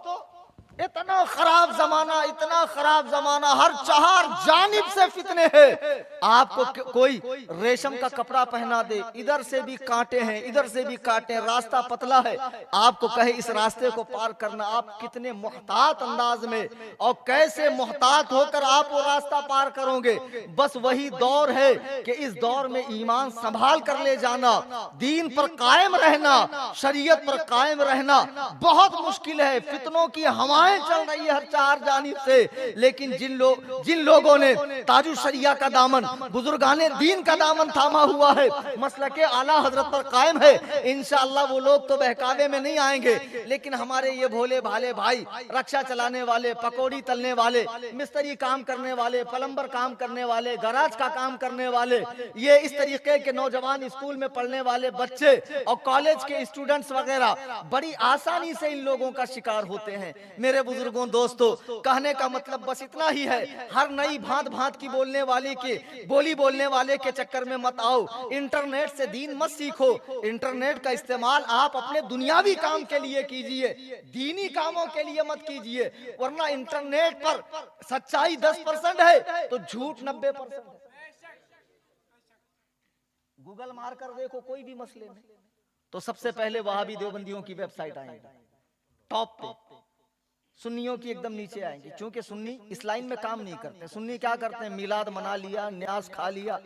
Speaker 1: इतना खराब जमाना, इतना खराब जमाना, हर 4 जानिब से फितने हैं। आपको कोई रेशम का कपड़ा पहना दे, इधर से भी कांटे हैं, इधर से भी कांटे, रास्ता पतला है, आपको कहे इस रास्ते को पार करना, आप कितने मुहतात अंदाज में और कैसे मुहतात होकर आप वो रास्ता पार करोगे? बस वही दौर है कि इस दौर में ईमान संभाल कर ले जाना, दीन पर कायम रहना, शरीयत पर कायम रहना बहुत मुश्किल है। फितनों की हवा चल रही है हर 4 जानिब से, लेकिन जिन लोगों ने ताजुल शरिया का दामन, बुजुर्गाने दीन का दामन थामा हुआ है, मसलके आला हजरत पर कायम है, इंशाअल्लाह वो लोग तो बहकावे में नहीं आएंगे। लेकिन हमारे ये भोले भाले भाई, रक्षा चलाने वाले, पकौड़ी तलने वाले, मिस्त्री काम करने वाले, प्लम्बर काम करने वाले, गराज का काम करने वाले, ये इस तरीके के नौजवान, स्कूल में पढ़ने वाले बच्चे और कॉलेज के स्टूडेंट्स वगैरह बड़ी आसानी से इन लोगों का शिकार होते हैं। मेरे बुजुर्गों, दोस्तों, कहने का मतलब बस इतना ही है, हर नई भांत भांत की बोलने वाले के बोली बोलने वाले के चक्कर में मत आओ। इंटरनेट से दीन मत सीखो, इंटरनेट का इस्तेमाल आप अपने दुनियावी काम के लिए कीजिए, दीनी कामों के लिए मत कीजिए, वरना इंटरनेट पर सच्चाई 10% है तो झूठ 90% है। गूगल मार कर देखो कोई भी मसले में, तो सबसे पहले वहाबी देवबंदियों की वेबसाइट आएगी टॉप पे, सुन्नियों की एकदम नीचे आएंगी, क्योंकि सुन्नी इस लाइन में काम नहीं करते। सुन्नी क्या करते हैं? मिलाद मना लिया, न्यास खा लिया,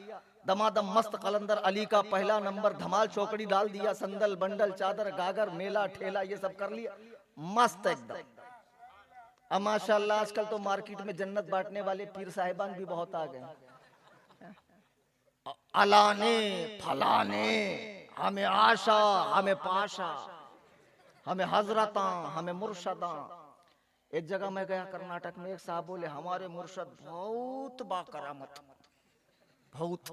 Speaker 1: दमादम मस्त कलंदर अली का पहला नंबर, धमाल चौकड़ी डाल दिया, संदल बंडल चादर गागर मेला ठेला ये सब कर लिया, मस्त एकदम। अब माशाअल्लाह आजकल तो मार्केट में जन्नत बांटने वाले पीर साहिबान भी बहुत आ गए। अलाने फलाने, हमें आशा, हमें पाशा, हमें हजरता, हमें मुर्शदा। एक जगह मैं गया कर्नाटक में, एक साहब बोले हमारे मुर्शद बहुत बाकरामत, बहुत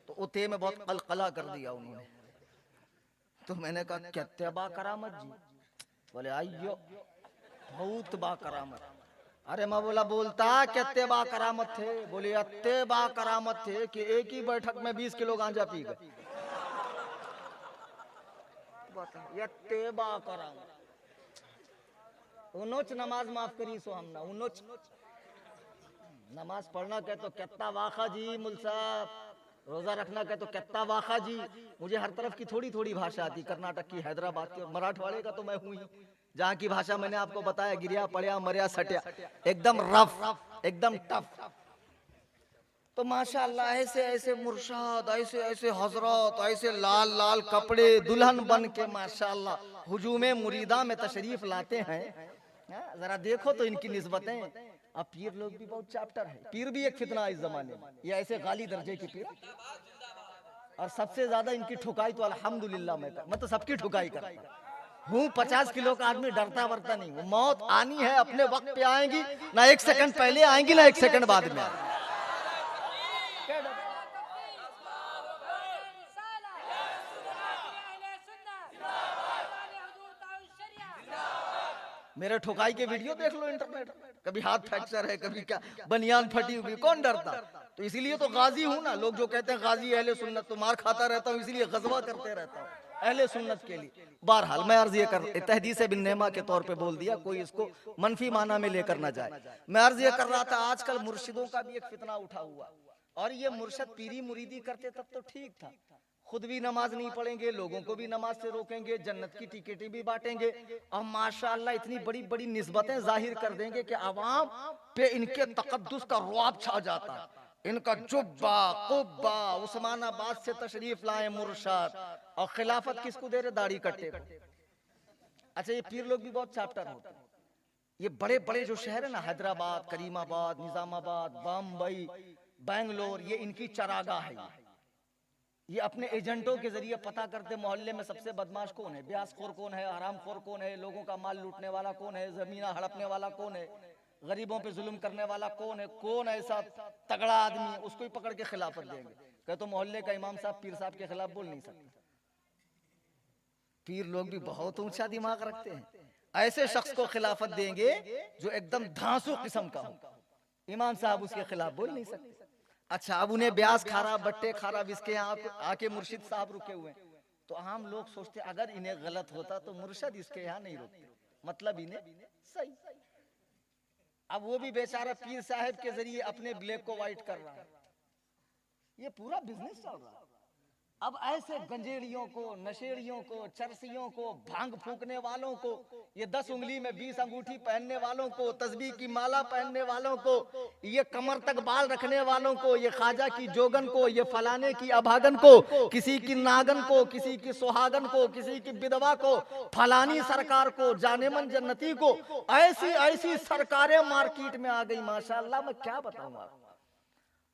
Speaker 1: तो उते में बहुत कलकला कर दिया उन्होंने। तो मैंने कहा क्या बा करामत जी? बोले आइयो बहुत बा करामत। अरे मैं बोला बोलता कितने बा करामत थे? बोले अत्ते बा करामत थे कि एक ही बैठक में 20 किलो गांजा पी गए। यत्ते बा करामत। उनोच नमाज माफ करी सो हमना उनोच नमाज पढ़ना कहे तो कितना वाखा जी मुल साहब, रोजा रखना कहे तो कितना वाखा जी। मुझे हर तरफ की थोड़ी थोड़ी भाषा आती, कर्नाटक की, हैदराबाद की, मराठवाड़े का तो मैं हूँ ही। जहाँ की भाषा मैंने आपको बताया, गिरिया पड़िया मरिया सटिया, एकदम रफ एकदम टफ। तो माशाअल्लाह ऐसे ऐसे मुर्शाद, ऐसे ऐसे हजरत, ऐसे लाल लाल कपड़े दुल्हन बन के माशाअल्लाह हुजूमे मुरीदा में तशरीफ लाते हैं। जरा देखो तो इनकी निस्बतें। अब पीर लोग भी बहुत चैप्टर है। पीर भी एक फितना इस जमाने में, ये ऐसे गाली दर्जे की पीर। और सबसे ज्यादा इनकी ठुकाई तो अल्हम्दुलिल्लाह मैं तो सबकी ठुकाई करता हूँ। 50 किलो का आदमी डरता वरता नहीं। वो मौत आनी है, अपने वक्त पे आएंगी, ना 1 सेकंड पहले आएंगी ना 1 सेकंड बाद में। मेरे ठुकाई के वीडियो देख लो इंटरनेट, कभी हाथ फ्रैक्चर है, कभी क्या बनियान फटी हुई, कौन डरता? तो इसीलिए तो गाजी हूं ना। लोग जो कहते हैं गाजी अहले सुन्नत, तो मार खाता रहता हूँ इसीलिए गजवा करते रहता हूँ अहले सुन्नत के लिए। बहरहाल मैं अर्ज ये कर, तहदीस बिन नेमा के तौर पे बोल दिया, कोई इसको मनफी माना में लेकर ना जाए। मैं अर्ज ये कर रहा था, आजकल मुर्शिदों का भी एक फितना उठा हुआ। और ये मुर्शिद पीरी मुरीदी करते तब तो ठीक था, खुद भी नमाज नहीं पढ़ेंगे, लोगों को भी नमाज से रोकेंगे, जन्नत की टिकटें भी बांटेंगे, और माशाअल्लाह इतनी बड़ी बड़ी निस्बतें जाहिर कर देंगे कि आवाम पे इनके तकद्दुस का रुआब छा जाता। इनका जुब्बा कुब्बा, उस्मानाबाद से तशरीफ लाए मुर्शद, और खिलाफत किसको दे रहे? दाढ़ी कट्टे को। अच्छा, ये पीर लोग भी बहुत चैप्टर होते हैं। ये बड़े बड़े जो शहर है ना, हैदराबाद, करीमाबाद, निजामाबाद, बम्बई, बैंगलोर, ये इनकी चरागाह है। ये अपने एजेंटों के जरिए पता करते मोहल्ले में सबसे बदमाश कौन है, ब्यासखोर कौन है, हरामखोर कौन है, लोगों का माल लूटने वाला कौन है, जमीना हड़पने वाला कौन है, गरीबों पे जुल्म करने वाला कौन है, कौन ऐसा तगड़ा आदमी है, उसको ही पकड़ के खिलाफत देंगे। कहे तो मोहल्ले का इमाम साहब पीर साहब के खिलाफ बोल नहीं सकते। पीर लोग भी बहुत ऊंचा दिमाग रखते हैं। ऐसे शख्स को खिलाफत देंगे जो एकदम धांसू किस्म का हो, इमाम साहब उसके खिलाफ बोल नहीं सकते। अच्छा, अब उन्हें ब्यास खारा, बट्टे खारा, इसके यहाँ आके मुर्शिद साहब रुके हुए, तो आम लोग सोचते अगर इन्हें गलत होता तो मुर्शिद इसके यहाँ नहीं रुकते, मतलब इन्हें सही। अब वो भी बेचारा पीर साहब के जरिए अपने ब्लैक को व्हाइट कर रहा है। ये पूरा बिजनेस चल रहा है। अब ऐसे गंजेड़ियों को, नशेड़ियों को, चरसियों को, भांग फूकने वालों को, ये 10 उंगली में 20 अंगूठी पहनने वालों को, तस्बीह की माला पहनने वालों को, ये कमर तक बाल रखने वालों को, ये ख्वाजा की जोगन को, ये फलाने की अभागन को, किसी की नागन को, किसी की सुहागन को, किसी की विधवा को, फलानी सरकार को, जानेमन जन्नती को, ऐसी ऐसी सरकारें मार्केट में आ गई माशाअल्लाह। मैं क्या बताऊं आपको।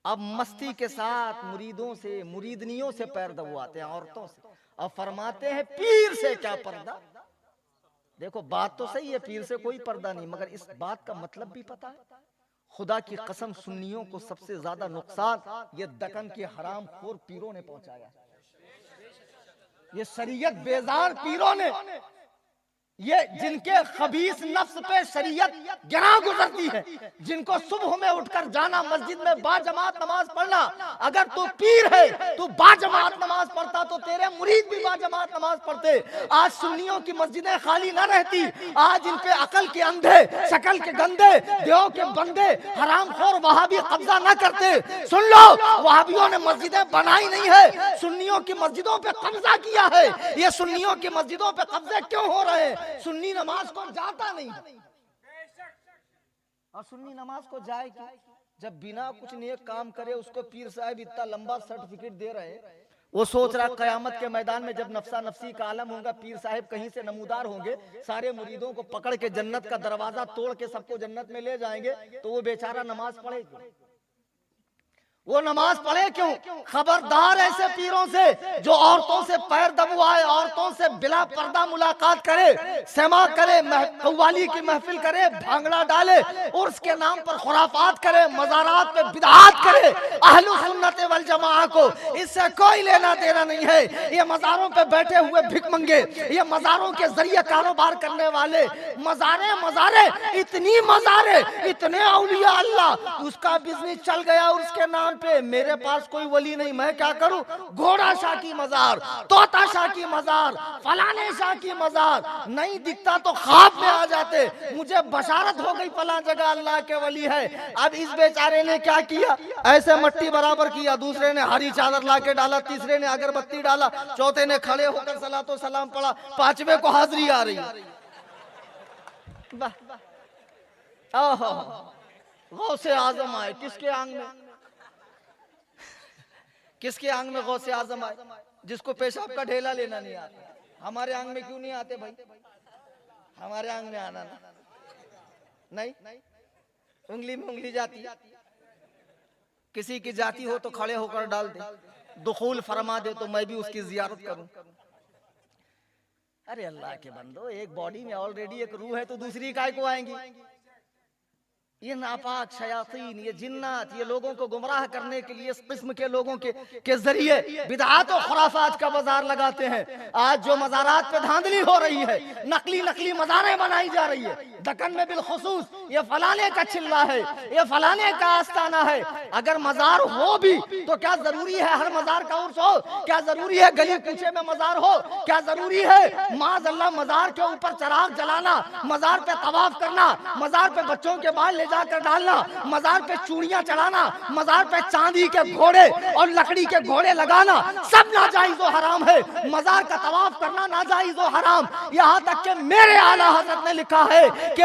Speaker 1: अब मस्ती के साथ मुरीदों से, मुरीदनियों से पैर दबवाते हैं, औरतों से, अब फरमाते हैं पीर से क्या पर्दा। देखो बात तो सही है, पीर से कोई पर्दा नहीं, मगर इस बात का मतलब भी पता है। खुदा की कसम, सुन्नियों को सबसे ज्यादा नुकसान ये दक्कन के हराम खोर पीरों ने पहुंचाया। ये शरीयत बेजार पीरों ने, ये जिनके खबीस नफ्स पे शरीयत गिरा गुजरती है, जिनको सुबह में उठकर जाना मस्जिद में बाजमात नमाज पढ़ना। अगर तू पीर है, तू बाजमात नमाज पढ़ता तो तेरे मुरीद भी बाजमात नमाज पढ़ते। आज सुन्नियों की मस्जिदें खाली न रहती, आज इन पे अकल के अंधे, शकल के गंदे, देव के बंदे, हरामखोर वहाबी कब्जा न करते। सुन लो, वहाबियों ने मस्जिदें बनाई नहीं है, सुन्नियों की मस्जिदों पे कब्जा किया है। ये सुन्नियों की मस्जिदों पे कब्जे क्यों हो रहे हैं? सुन्नी नमाज को जाता नहीं, और सुन्नी नमाज को जाए कि जब बिना कुछ नेक काम करे उसको पीर साहब इतना लंबा सर्टिफिकेट दे रहे हैं। वो सोच रहा कयामत के मैदान में जब नफ्सा नफ्सी का आलम होगा, पीर साहब कहीं से नमूदार होंगे, सारे मुरीदों को पकड़ के जन्नत का दरवाजा तोड़ के सबको जन्नत में ले जाएंगे, तो वो बेचारा नमाज पढ़ेगा। वो नमाज पढ़े क्यों? खबरदार ऐसे पीरों से जो औरतों से पैर दबवाए, औरतों से बिला पर्दा मुलाकात करे, सेमा करे, कव्वाली की महफिल करे, भांगड़ा डाले, उर्स के नाम पर खुराफात करे, मज़ारात पे बिदअत करे। अहलु सुन्नत वल जमाआ को इससे कोई लेना देना नहीं है। ये मज़ारों पे बैठे हुए भिखमंगे, ये मज़ारों के जरिए कारोबार करने वाले, मज़ारे मज़ारे, इतनी मज़ारे, इतने औलिया अल्लाह, उसका बिजनेस चल गया उसके नाम पे। मेरे पास कोई वली नहीं, मैं क्या करूं? घोड़ा शाह की मजार, तोता शाह की मजार, फलाने शाह की मजार, नहीं दिखता तो ख्वाब में आ जाते। मुझे बशारत हो गई फला जगह अल्लाह के वली है। अब इस बेचारे ने क्या किया? ऐसे मट्टी बराबर किया, दूसरे ने हरी चादर लाके डाला, तीसरे ने अगरबत्ती डाला, चौथे ने खड़े होकर सलातो सलाम पढ़ा, पांचवे को हाजिरी आ रही। ओहो, गौसे आजम आए किसके आंग में? किसके आंग में गौसे आजम आए? जिसको पेशाब का ढेला लेना नहीं आता। हमारे आंग में क्यों नहीं आते भाई? हमारे आंग में आना ना, नहीं, उंगली में उंगली जाती, किसी की जाती हो तो खड़े होकर डाल दे, दुखूल फरमा दे तो मैं भी उसकी जियारत करूं। अरे अल्लाह के बंदो, एक बॉडी में ऑलरेडी एक रूह है तो दूसरी काय को आएंगी? ये नापाक शयातीन, ये जिन्नात, ये लोगों को गुमराह करने के लिए इस किस्म के लोगों के जरिए बिदअत और खुराफात का बाजार लगाते हैं। आज जो मज़ारात पे धांधली हो रही है, नकली नकली मज़ारें बनाई जा रही है, दक्कन में बिलखुसूस ये फलाने का चिल्ला है, ये फलाने का आस्ताना है। अगर मज़ार हो भी तो क्या जरूरी है हर मज़ार का उर्स हो? क्या जरूरी है गली कूचे में मज़ार हो? क्या जरूरी है माज़अल्लाह मज़ार के ऊपर चराग जलाना, मज़ार पे तवाफ करना, मज़ार पे बच्चों के बाल जाकर डालना, मज़ार पे चूड़ियां चढ़ाना, मज़ार पे चांदी के घोड़े और लकड़ी के घोड़े लगाना, सब नाजायज और हराम है। मज़ार का तवाफ करना नाजायज और हराम। यहाँ तक कि मेरे आला हज़रत ने लिखा है कि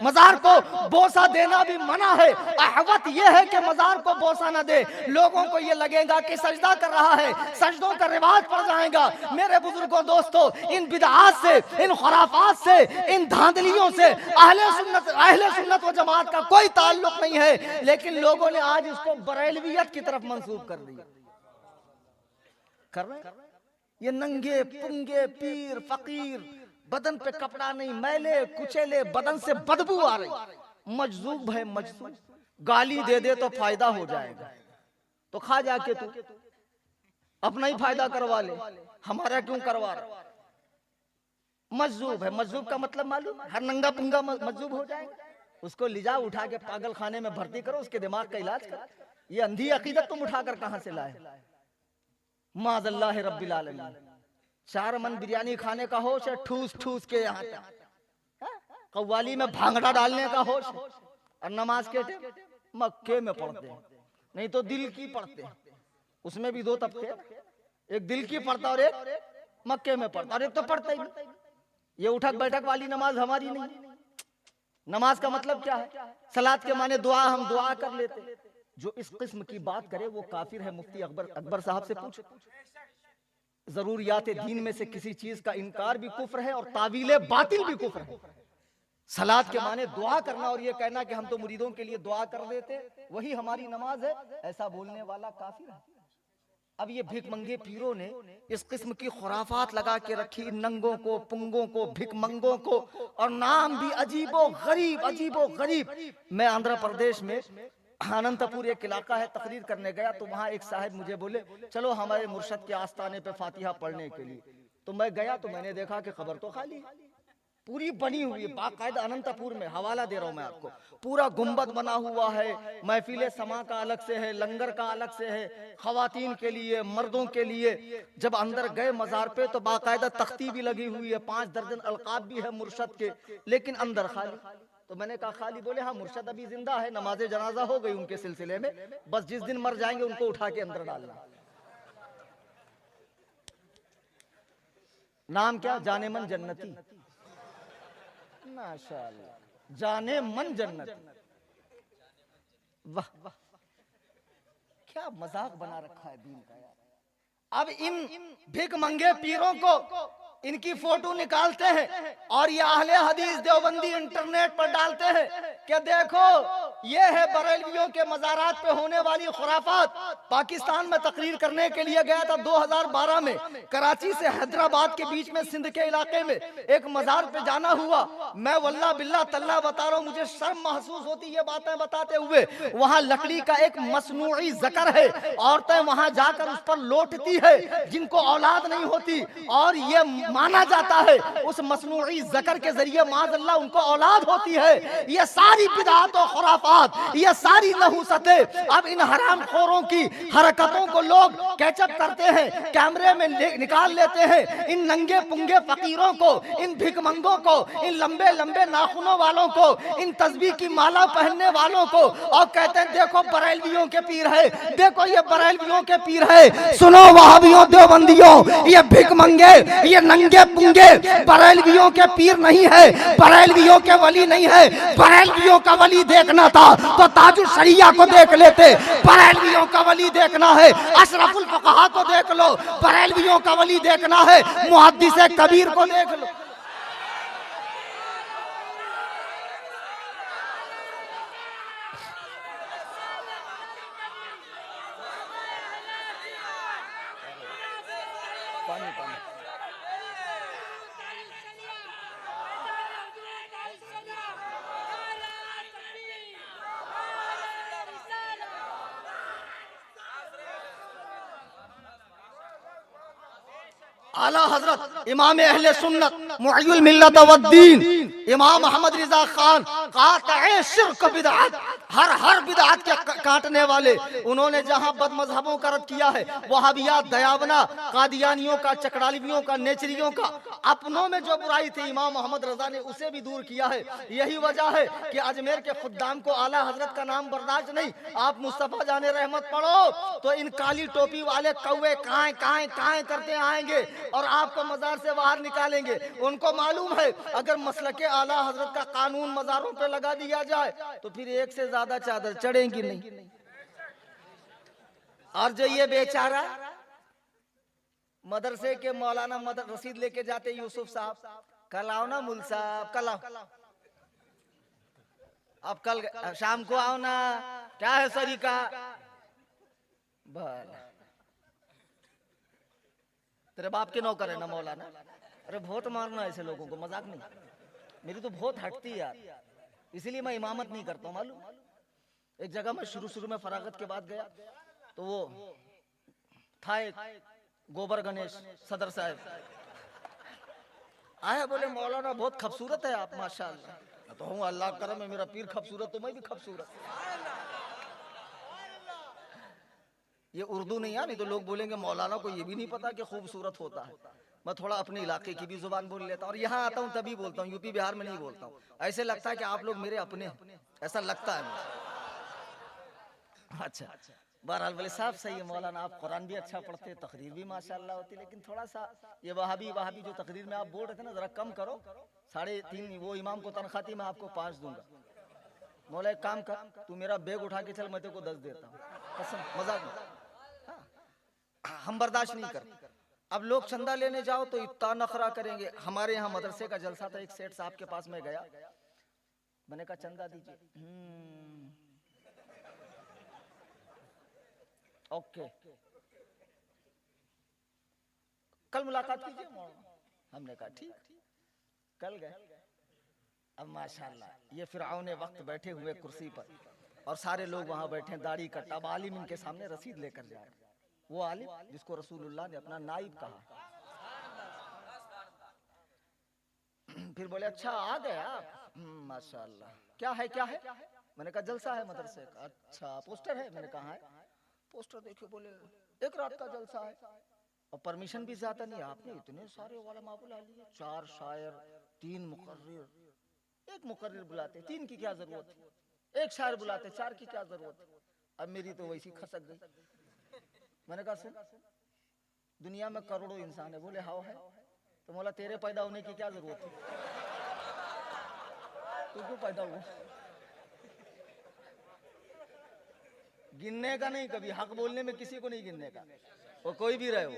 Speaker 1: मज़ार को बोसा देना भी मना है। अहवत यह है कि मज़ार को बोसा न दे। लोगों को ये लगेगा कि सजदा कर रहा है, सजदों का रिवाज पड़ जाएगा। मेरे बुजुर्गों दोस्तों, इन बिदअत से, इन खुराफात से, इन धांधलियों से अहले सुन्नत व जमात का कोई ताल्लुक नहीं है। लेकिन लोगों ने आज इसको बरेलवियत की तरफ मंसूब कर दिया। कर रहे ये नंगे पुंगे पीर फकीर, बदन पे कपड़ा नहीं, मैले कुचेले, बदन से बदबू आ रही, मजजूब है मजजूब। गाली दे दे तो फायदा हो जाएगा, तो खा जाके तू अपना ही फायदा करवा ले, हमारा क्यों करवा रहा? मजजूब है। मजजूब का मतलब मालूम? हर नंगा पुंगा मजजूब हो जाएगा। उसको लिजा उठा के पागल खाने में भर्ती करो, उसके दिमाग का इलाज करो। ये अंधी अकीदत तुम उठाकर कहां से लाए? माज़अल्लाह रब्बिल आलमीन। 4 मन बिरयानी खाने का होश है, ठूस ठूस के यहाँ तक कव्वाली में भांगड़ा डालने का होश है। और नमाज के मक्के में पढ़ते हैं, नहीं तो दिल की पढ़ते हैं। उसमें भी 2 तबके, एक दिल की पढ़ता और एक मक्के में पढ़ता, और एक तो पढ़ता ही नहीं। ये उठक बैठक वाली नमाज हमारी नहीं। नमाज का मतलब क्या है? सलात के माने दुआ, हम दुआ कर लेते। जो इस किस्म की बात करे वो काफिर है। मुफ्ती अकबर साहब से पूछो। जरूरियात दीन में से किसी चीज का इनकार भी कुफ्र है और तावीले बातिल भी कुफ्र है। सलात के माने दुआ करना और ये कहना कि हम तो मुरीदों के लिए दुआ कर देते, वही हमारी नमाज है, ऐसा बोलने वाला काफिर है। अब ये भिखमंगे पीरों ने इस किस्म की खुराफात लगा के रखी, नंगों को, पुंगों को, भिखमंगों को, और नाम भी अजीबो गरीब। मैं आंध्र प्रदेश में अनंतपुर एक इलाका है, तकरीर करने गया तो वहाँ एक साहब मुझे बोले चलो हमारे मुर्शद के आस्थाने पे फातिहा पढ़ने के लिए। तो मैं गया तो मैंने देखा कि खबर तो खाली है, पूरी बनी हुई है बाकायदा। अनंतपुर में हवाला दे रहा हूं मैं आपको, पूरा गुंबद बना हुआ है, महफिले समा का अलग से है, लंगर का अलग से है, खवातीन के लिए, मर्दों के लिए। जब अंदर गए मजार पे तो बाकायदा तख्ती भी लगी हुई है, 5 दर्जन अलकाब भी है मुर्शद के, लेकिन अंदर खाली। तो मैंने कहा खाली? बोले हाँ, मुर्शद अभी जिंदा है, नमाजे जनाजा हो गई उनके सिलसिले में, बस जिस दिन मर जाएंगे उनको उठा के अंदर डालना। नाम क्या? जाने मन जन्नती। माशाअल्लाह, जाने मन जन्नत। वाह वाह, क्या मजाक बना रखा है दीन का यार। अब इन भिख मंगे पीरों को इनकी फोटो निकालते हैं और ये अहले हदीस देवबंदी इंटरनेट पर डालते हैं कि देखो ये है बरेलवियों के मज़ारात पे होने वाली खुराफात। पाकिस्तान में तकरीर करने के लिए गया था 2012 में, कराची से हैदराबाद के बीच में सिंध के इलाके में एक मज़ार पे जाना हुआ। मैं वल्लाह बिल्लाह तल्ला बता रहा हूँ, मुझे शर्म महसूस होती ये बातें बताते हुए। वहाँ लकड़ी का एक मसनूई ज़कर है, औरतें वहाँ जाकर उस पर लौटती है जिनको औलाद नहीं होती, और ये माना जाता है उस मसनूई ज़कर के जरिए माज़अल्लाह उनको औलाद होती है। ये सारी बिदअत और खुराफात, ये सारी नहुसतें अब इन हरामखोरों की हरकतों को लोग कैचअप करते हैं, कैमरे में निकाल लेते हैं। इन नंगे पुंगे फकीरों को, इन भिखमंगों को, इन लंबे लंबे नाखूनों वालों को, इन तस्बीह की माला पहनने वालों को, और कहते हैं देखो बरेलवियों के पीर है, देखो ये बरेलवियों के पीर है। सुनो वहाबियों देवबंदियों, ये भिखमंगे, ये नंगे पुंगे बरेलवियों के पीर नहीं है, बरेलवियों के वली नहीं है। बरेलवियों का वली देखना था तो ताजुल शरिया को देख लेते। बरेलवियों का वली देखना है अशरफुल फक़हा को देख लो, बरेलवियों का वली देखना है मुहद्दिस कबीर को देख लो। आला हजरत इमाम अहले सुन्नत मुहय्युल मिल्लत वद्दीन इमाम अहमद रिजा खान कातए शिर्क बिदअत, हर बिदअत के काटने वाले, उन्होंने जहां बदमजहबों का रद्द किया है, वहाबियात, दयावना, कादियानियों का, चकड़ालवियों का, नेचरियों का, अपनों में जो बुराई थी इमाम मोहम्मद रजा ने उसे भी दूर किया है। यही वजह है कि अजमेर के खुद्दाम को आला हजरत का नाम बर्दाश्त नहीं। आप मुस्तफा जाने रहमत पढ़ो तो इन काली टोपी वाले कौवे काएं काएं काएं करते आएंगे और आपको मजार से बाहर निकालेंगे। उनको मालूम है अगर मसलके आला हजरत का कानून मजारों पे लगा दिया जाए तो फिर एक से ज्यादा चादर चढ़ेंगी नहीं। और जो ये बेचारा मदरसे के मौलाना मदर रसीद लेके जाते यूसुफ साहब, कल आओ ना मुल साहब, कल आओ, अब कल शाम को आओ ना, क्या है सरीका भला, तेरे बाप के नौकर है ना मौलाना। अरे बहुत मारना ऐसे लोगों को, मजाक नहीं। मेरी तो बहुत हटती है यार, इसीलिए मैं इमामत नहीं करता हूँ। मालूम एक जगह मैं शुरू में फरागत के बाद गया तो वो था एक गोबर गणेश सदर साहब आए, बोले मौलाना बहुत खूबसूरत है आप माशाअल्लाह। तो हूँ अल्लाह करम है, मेरा पीर खूबसूरत तो मैं भी खूबसूरत। ये उर्दू नहीं है, नहीं तो लोग बोलेंगे मौलाना को ये भी नहीं पता कि खूबसूरत होता है। मैं थोड़ा अपने इलाके की भी जुबान बोल लेता हूँ और यहाँ आता हूँ तभी बोलता हूँ, यूपी बिहार में नहीं बोलता हूँ। ऐसे लगता है कि आप लोग मेरे अपने हैं, ऐसा लगता है मुझे। अच्छा बहरहाल बोले साहब सही है मौलाना, आप कुरान भी अच्छा पढ़ते, तकरीर भी माशाल्लाह होती, लेकिन थोड़ा सा ये वहाबी जो तकरीर में आप बोल रहे थे ना जरा कम करो। 3.5 वो इमाम को तनख्वाह थी, मैं आपको 5 दूंगा। मौला एक काम कर, तू मेरा बैग उठा के चल, मैं तेरे को 10 देता हूँ, कसम मजाक नहीं। हम बर्दाश्त नहीं करते। अब लोग चंदा लेने जाओ तो इतना नखरा करेंगे। हमारे यहाँ मदरसे का जलसा था, एक सेठ साहब के पास में गया, मैंने कहा चंदा दीजिए। ओके कल मुलाकात कीजिए। हमने कहा ठीक, कल गए। अब माशाल्लाह ये फिरऔन वक्त बैठे हुए कुर्सी पर और सारे लोग वहां बैठे, दाढ़ी कट्टा। अब आलिम इनके सामने रसीद लेकर जा रहे, वो आलिम जिसको रसूलुल्लाह ने अपना नाइब कहा। फिर बोले अच्छा आ गए आप, माशाल्लाह क्या है? मैंने कहा जलसा है मदरसे का। अच्छा पोस्टर है? मैंने कहा है। पोस्टर देखिए, बोले 1 रात का जलसा है और परमिशन भी ज्यादा नहीं। आपने इतने सारे उलमा बुला लिए, 4 शायर, 3 मुकर्रिर, 1 मुकर्रिर बुलाते 3 की क्या जरूरत है, 1 शायर बुलाते 4 की क्या जरूरत है। अब मेरी तो वैसी खसक गई। मैंने कहा सुन, दुनिया में करोड़ों इंसान है। बोले हाँ है। तो बोला तेरे पैदा होने की क्या जरूरत है, तू क्यों पैदा हुआ? गिनने का नहीं, कभी हक बोलने में किसी को नहीं गिनने का। वो कोई भी रहे हो,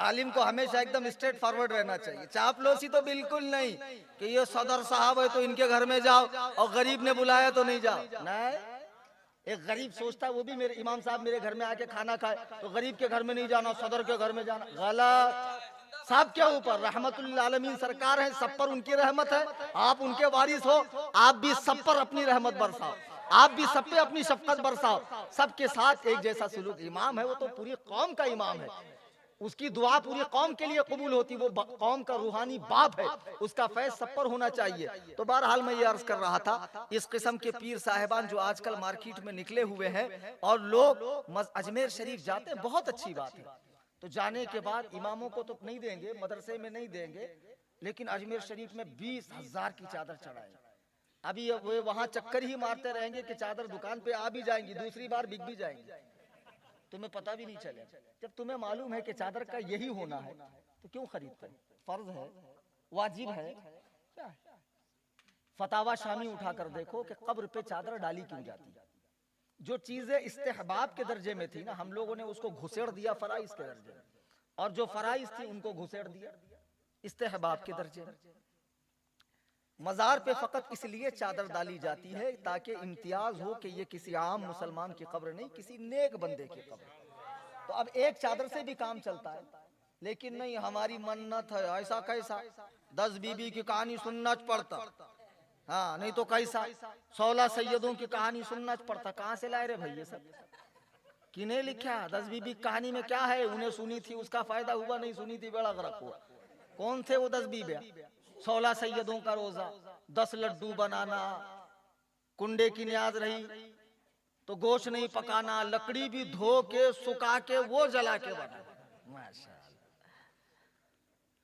Speaker 1: आलिम को हमेशा एकदम स्ट्रेट फॉरवर्ड रहना चाहिए। चापलूसी तो बिल्कुल नहीं कि ये सदर साहब है तो इनके घर में जाओ और गरीब ने बुलाया तो नहीं जाओ। नहीं, एक गरीब सोचता है वो भी मेरे इमाम साहब मेरे घर में आके खाना खाए तो गरीब के घर में नहीं जाना, सदर के घर में जाना, गलत। सब के ऊपर रहमतुल आलमीन सरकार है, सब पर उनकी रहमत है। आप उनके वारिस हो, आप भी सब पर अपनी रहमत बरसाओ, आप भी सब पे अपनी शफकत बरसाओ, सबके साथ एक जैसा सुलूक। इमाम है वो तो पूरी कौम का इमाम है, उसकी दुआ पूरी कौम के लिए कबूल होती, वो कौम का रूहानी बाप है, उसका फैज सब पर होना चाहिए। तो बहरहाल मैं ये अर्ज कर रहा था, इस किस्म के पीर साहिबान जो आजकल मार्केट में निकले हुए हैं और लोग अजमेर शरीफ जाते हैं, बहुत अच्छी बात है। तो जाने के बाद इमामों को तो नहीं देंगे, मदरसे में नहीं देंगे, लेकिन अजमेर शरीफ में 20,000 की चादर चढ़ाएंगे। अभी वे वहां चक्कर ही मारते रहेंगे कि चादर दुकान पे आ भी जाएंगी, दूसरी बार बिक भी जाएंगी, तुम्हें पता भी नहीं चले। जब तुम्हें मालूम है कि चादर का यही होना है तो क्यों खरीदते हैं? फर्ज है, वाजिब है, क्या है? फतावा शामी उठाकर देखो कि कब्र पे चादर डाली क्यों जाती है। जो चीजें इस्तेहबाब के दर्जे में थी ना, हम लोगों ने उसको घुसेड़ दिया फराइज के दर्जे में, और जो फराइज थी उनको घुसेड़ दिया इस्तेहबाब के दर्जे में। मजार पे फकत इसलिए चादर डाली जाती है ताकि इम्तियाज हो कि ये किसी आम मुसलमान की कब्र नहीं, किसी नेक बंदे की कब्र। तो अब एक चादर से भी काम चलता है, लेकिन नहीं, हमारी मन्नत है, ऐसा कैसा 10 बीबी की कहानी सुनना पड़ता, हाँ नहीं तो कैसा 16 सैयदों की कहानी सुनना पड़ता। कहाँ से लाए रे भाई ये सब? किने लिखा? 10 बीबी कहानी में क्या है? उन्हें सुनी थी उसका फायदा हुआ, नहीं सुनी थी बेड़ा गर्क हुआ। कौन थे वो 10 बीबी? 16 सैयदों का रोजा, 10 लड्डू बनाना, कुंडे की न्याज रही तो गोश्त नहीं पकाना, लकड़ी भी धो के सुखा के वो जला के बनाना, माशाअल्लाह।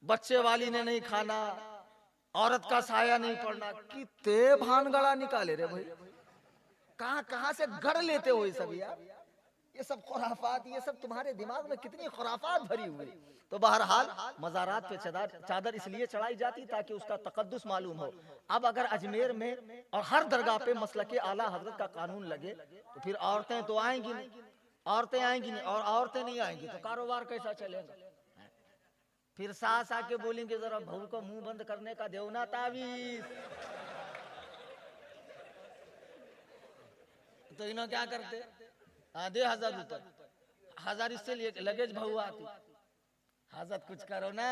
Speaker 1: बच्चे वाली ने नहीं खाना, औरत का साया नहीं पड़ना। कितने भानगड़ा निकाले रे भाई, कहां कहां से गढ़ लेते हो ये सब यार? ये सब खुराफात, ये सब तुम्हारे दिमाग में कितनी खुराफात भरी हुई। तो बहरहाल मज़ारात पे चादर इसलिए चढ़ाई जाती ताकि उसका तकद्दुस मालूम हो। अब अगर अजमेर में और हर दरगाह पे मसलके आला हजरत का कानून लगे तो फिर औरतें तो आएंगी नहीं, औरतें आएंगी नहीं, और औरतें नहीं आएंगी तो कारोबार कैसा चलेगा? फिर सास आके बोलेंगे जरा बहू को मुंह बंद करने का देव ना तावीज, तो इन्हों क्या करते? दे 1000 रुपए, 1000 इससे लगेज बहू आती, हजरत कुछ करो ना,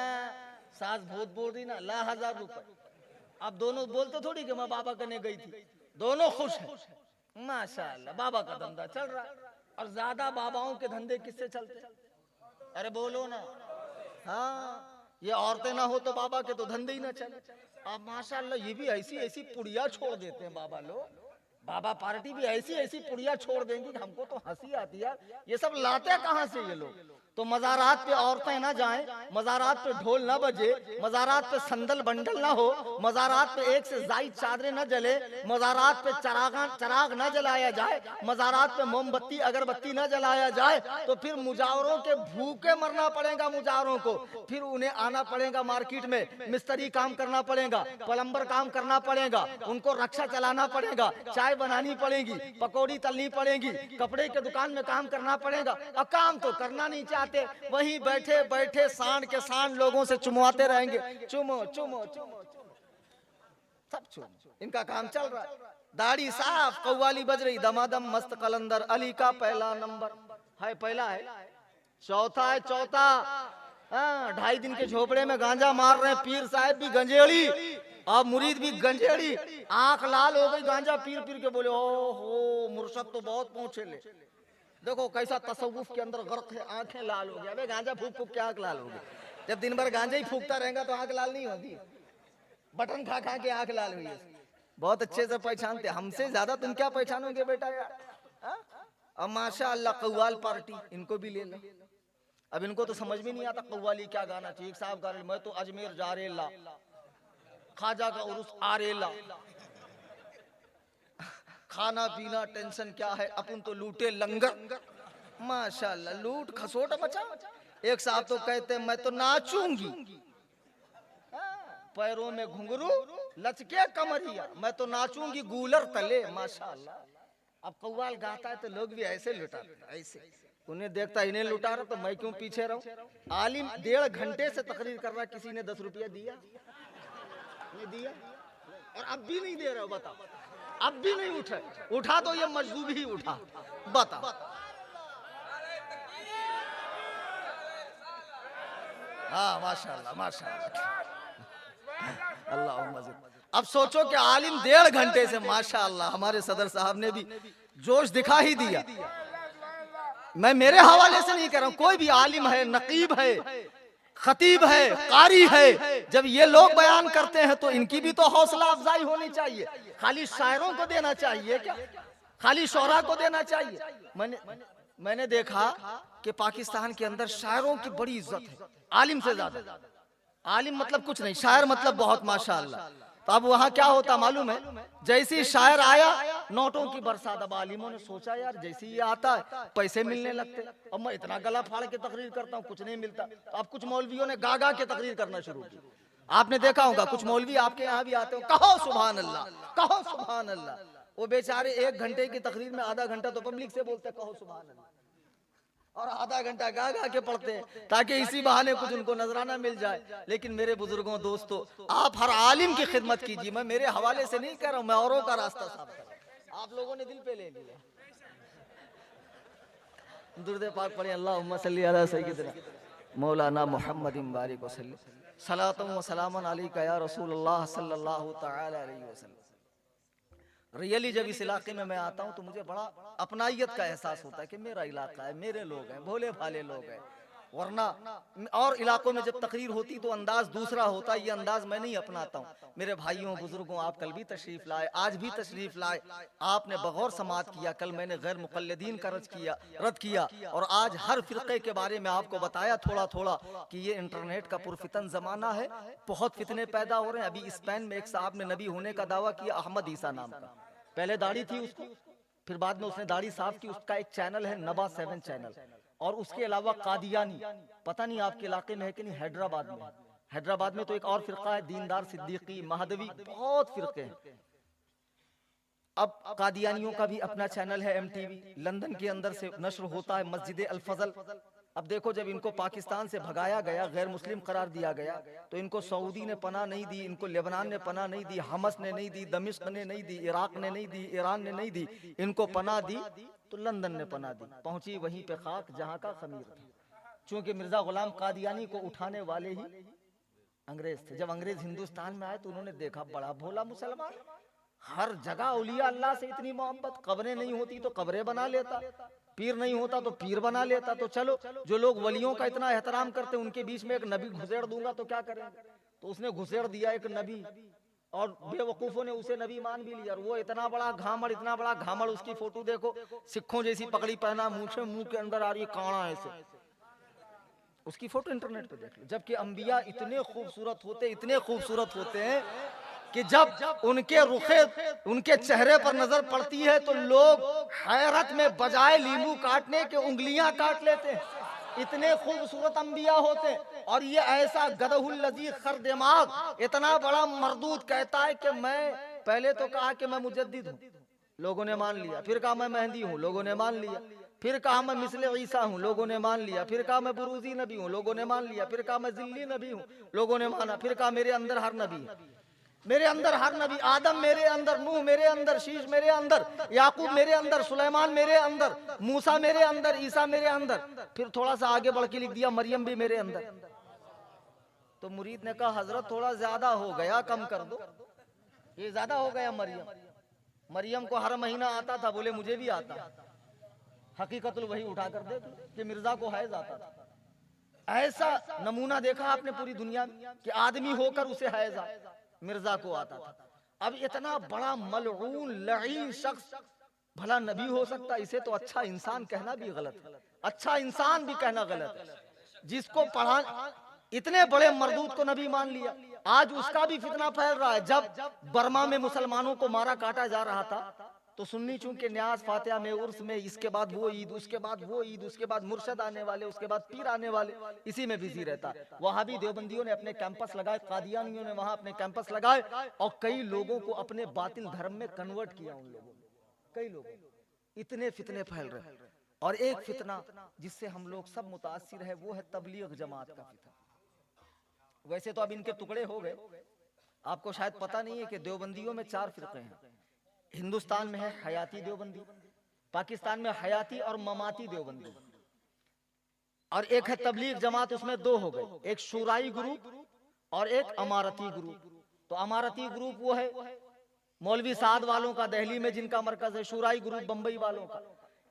Speaker 1: सास बहुत बोल रही ना, ला 1000 रुपए। अब दोनों बोलते थोड़ी कि मैं बाबा करने गई थी, दोनों खुश हैं माशाअल्लाह, बाबा का धंधा चल रहा। और ज्यादा बाबाओं के धंधे किससे चलते? अरे बोलो ना, हाँ ये औरतें ना हो तो बाबा के तो धंधे ही ना चले। अब माशाअल्लाह ये भी ऐसी ऐसी पुड़िया छोड़ देते हैं बाबा लोग, बाबा पार्टी भी ऐसी ऐसी पुड़िया छोड़ देंगी कि हमको तो हंसी आती है। ये सब लाते कहाँ से ये लोग? तो मज़ारात पे औरतें ना जाएं, मज़ारात पे ढोल ना बजे, मज़ारात पे संदल बंडल ना हो, मज़ारात पे एक से ज़ायद चादरें न जले, मज़ारात पे चराग न जलाया जाए, मज़ारात पे मोमबत्ती अगरबत्ती न जलाया जाए, तो फिर मुजावरों के भूखे मरना पड़ेगा। मुजावरों को फिर उन्हें आना पड़ेगा मार्केट में, मिस्त्री काम करना पड़ेगा, प्लम्बर काम करना पड़ेगा, उनको रक्षा चलाना पड़ेगा, चाय बनानी पड़ेगी, पकौड़ी तलनी पड़ेगी, कपड़े के दुकान में काम करना पड़ेगा। अब काम तो करना नहीं चाहते, वहीं बैठे बैठे सांड के सांड लोगों से चुमवाते रहेंगे, चुमो चुमो चुमो सब चुमो, इनका काम चल रहा है। दाढ़ी साफ, कव्वाली बज रही, दमादम मस्त कलंदर, अली का पहला नंबर है, पहला है, चौथा है, चौथा 2.5 दिन के झोपड़े में गांजा मार रहे हैं, पीर साहब भी गंजेड़ी और मुरीद भी गंजेड़ी, आंख लाल हो गई गांजा पीर पीर के, बोले ओहो मुर्शद तो बहुत पहुंचे ले, देखो कैसा तसव्वुफ के अंदर गर्क है, आंखें लाल हो गया। अबे गांजा फूक फूक के आंख लाल हो गई, जब दिन भर गांजा ही फूकता रहेगा तो आंख लाल नहीं होगी, बटन खा खा के आंख लाल हुई है। बहुत अच्छे से पहचानते, हमसे ज्यादा तुम क्या पहचानोगे बेटा यार। अब माशाअल्लाह कव्वाल पार्टी, इनको भी ले लो। अब इनको तो समझ में नहीं आता कव्वाली क्या गाना चाहिए। एक साहब गा रहे, मैं तो अजमेर जा रेला, खाजा का उर्स आ रेला, खाना पीना टेंशन क्या है, अपन तो लूटे लंगर, माशाअल्लाह लूट खसोट मचा। एक साहब तो कहते मैं तो नाचूंगी, पैरों में घुंघरू लचके कमरिया, मैं तो नाचूंगी गूलर तले, माशाअल्लाह। अब कव्वाल गाता है तो लोग भी ऐसे लुटाते, ऐसे उन्हें देखता इन्हें लुटा रहा तो मैं क्यों पीछे रहूं। आलिम 1.5 घंटे से तकरीर कर रहा, किसी ने 10 रुपया दिया? नहीं दिया, और अब भी नहीं दे रहे हो, बताओ। अब भी नहीं उठा, उठा तो ये मजदूर ही उठा, बता। हाँ माशाल्लाह माशाल्लाह, अल्लाह। अब सोचो कि आलिम 1.5 घंटे से, माशाल्लाह हमारे सदर साहब ने भी जोश दिखा ही दिया। मैं मेरे हवाले से नहीं कर रहा हूं, कोई भी आलिम है, नकीब है, खतीब है, कारी है, जब ये लोग बयान करते हैं तो इनकी भी तो हौसला अफजाई होनी चाहिए। खाली शायरों को देना चाहिए क्या? खाली शोरा को देना चाहिए? मैंने देखा कि पाकिस्तान के अंदर शायरों की बड़ी इज्जत है, आलिम से ज्यादा। आलिम मतलब कुछ नहीं, शायर मतलब बहुत, माशाअल्लाह। तो अब वहां क्या होता मालूम है, जैसे ही शायर आया नोटों की बरसात। अब आलिमों ने सोचा यार जैसे ही आता है पैसे मिलने लगते, अब मैं इतना गला फाड़ के तकरीर करता हूँ कुछ नहीं मिलता। तो अब कुछ मौलवियों ने गा गा के तकरीर करना शुरू की। आपने देखा होगा कुछ मौलवी आपके यहाँ भी आते हो, कहो सुभान अल्लाह, कहो सुभान अल्लाह। वो बेचारे 1 घंटे की तकरीर में आधा घंटा तो पब्लिक से बोलते कहो सुभान अल्लाह, और आधा घंटा गा गा के पढ़ते हैं ताकि इसी बहाने कुछ उनको नजराना मिल जाए। लेकिन मेरे बुजुर्गों, दोस्तों, आप हर आलिम की खिदमत कीजिए। मैं मेरे हवाले से नहीं कर रहा हूं, मैं औरों का रास्ता साफ कर रहा हूं। आप लोगों ने दिल पे ले लिया। दुरूद पाक पढ़े, अल्लाहुम्मा सल्ली अला सय्यिदिना मौलाना मुहम्मदिन बारिक वसल्लम, सलातु व सलामन अलैका या रसूलुल्लाह सल्लल्लाहु तआला अलैहि वसल्लम। रियली जब इस इलाके में मैं आता हूँ तो मुझे बड़ा अपनाइयत का एहसास होता है कि मेरा इलाका है, मेरे लोग हैं, भोले भाले लोग हैं। वरना और इलाकों में जब तकरीर होती तो अंदाज दूसरा होता, ये अंदाज मैं नहीं अपनाता हूँ। मेरे भाइयों बुजुर्गों, आप कल भी तशरीफ लाए, आज भी तशरीफ लाए, आपने बगौर समात किया। कल मैंने गैर मुक़ल्लिदीन का रद्द किया और आज हर फिरके के बारे में आपको बताया थोड़ा थोड़ा कि ये इंटरनेट का पुरफितन जमाना है, बहुत फितने पैदा हो रहे हैं। अभी स्पेन में एक साहब ने नबी होने का दावा किया, अहमद ईसा नाम का। पहले दाढ़ी थी उसको, फिर बाद में उसने दाढ़ी साफ की। उसका एक चैनल है नबा 7 चैनल, और उसके अलावा कादियानी, पता नहीं आपके इलाके में है कि नहीं, हैदराबाद में। हैदराबाद में तो एक और फिरका है दीनदार सिद्दीकी महदवी, बहुत फिरके हैं। अब कादियानियों का भी अपना चैनल है MTV, लंदन के अंदर से नश्र होता है मस्जिद अल फजल। अब देखो जब इनको पाकिस्तान से भगाया गया, गैर मुस्लिम करार दिया गया, तो इनको सऊदी ने पनाह नहीं दी, इनको लेबनान ने पनाह नहीं दी, हमस ने नहीं दी, दमिश्क ने नहीं दी, इराक ने नहीं दी, ईरान ने नहीं दी, इनको पनाह दी तो लंदन ने पनाह दी। पहुंची वहीं पे खाक जहां का खमीर था। चूंकि मिर्जा गुलाम कादियानी को उठाने वाले ही अंग्रेज थे। जब अंग्रेज हिंदुस्तान में आए तो उन्होंने देखा बड़ा भोला मुसलमान, हर जगह औलिया अल्लाह से इतनी मोहब्बत, कब्रें नहीं होती तो कब्रें बना लेता, पीर नहीं होता तो पीर बना लेता। तो चलो जो लोग वलियों का इतना एहतराम करते उनके बीच में एक नबी घुसेड़ दूंगा तो क्या करेंगे। तो उसने घुसेड़ दिया एक नबी, और बेवकूफों ने उसे नबी मान भी लिया। और वो इतना बड़ा घामड़, उसकी फोटो देखो, सिखों जैसी पगड़ी पहना, मुंह के अंदर आ रही काड़ा ऐसे, उसकी फोटो इंटरनेट पे देख लो। जबकि अंबिया इतने खूबसूरत होते हैं कि जब उनके रुखे, उनके चेहरे पर नजर पड़ती है तो लोग हैरत में बजाय नींबू काटने के उंगलियां काट लेते हैं। इतने खूबसूरत अंबिया होते हैं। और ये ऐसा गदहुल लजीज खर दिमाग, इतना बड़ा मरदूद, कहता है कि मैं पहले तो कहा कि मैं मुजद्दिद हूँ, लोगों ने मान लिया। फिर कहा मैं मेहंदी हूँ, लोगों ने मान लिया। फिर कहा मैं मिसले ईसा हूँ, लोगों ने मान लिया। फिर कहा मैं बुरूजी नबी हूँ, लोगों ने मान लिया। फिर कहा मैं जिल्ली नबी हूँ, लोगों ने माना। फिर कहा मेरे अंदर हर नबी है, मेरे अंदर हर नबी, आदम मेरे अंदर, नूह मेरे अंदर, शीश मेरे अंदर, याकूब मेरे अंदर, सुलेमान मेरे अंदर, मूसा मेरे अंदर, ईसा मेरे अंदर। फिर थोड़ा सा आगे बढ़ के लिख दिया मरियम भी मेरे अंदर। तो मुरीद ने कहा हजरत थोड़ा ज्यादा हो गया, कम कर दो, ये ज्यादा हो गया। मरियम को हर महीना आता था, बोले मुझे भी आता। हकीकतुल वही उठा कर दे कि मिर्जा को हैज आता था। ऐसा नमूना देखा आपने पूरी दुनिया में कि आदमी होकर उसे हैज आए, मिर्जा को आता था। अब इतना बड़ा मलऊन लईन शख्स भला नबी हो सकता? इसे तो अच्छा इंसान कहना भी गलत है, अच्छा इंसान भी कहना गलत है। जिसको पढ़ा, इतने बड़े मरदूद को नबी मान लिया। आज उसका भी फितना फैल रहा है। जब बर्मा में मुसलमानों को मारा काटा जा रहा था तो सुन्नी चूंकि न्याज फातिहा में, उर्स में, इसके बाद वो ईद, उसके बाद वो ईद, उसके बाद मुर्शद आने वाले, उसके बाद पीर आने वाले, इसी में बिजी रहता। वहां भी देवबंदियों ने अपने कैंपस लगाए, कादियानियों ने वहां अपने कैंपस लगाए, और कई लोगों को अपने बातिल धर्म में कन्वर्ट किया। उन लोगों ने, कई लोगों, इतने फितने फैल रहे। और एक फितना जिससे हम लोग सब मुतासिर है वो है तबलीग जमात का फितना। वैसे तो अब इनके टुकड़े हो गए, आपको शायद पता नहीं है कि देवबंदियों में 4 फिरके हैं। हिंदुस्तान में है हयाती देवबंदी, पाकिस्तान में हयाती और ममाती देवबंदी, और एक है तबलीग जमात, उसमें 2 हो गए, एक शुराई ग्रुप और एक अमारती ग्रुप। तो अमारती ग्रुप वो है मौलवी साद वालों का दिल्ली में जिनका मरकज है, शुराई ग्रुप बंबई वालों का।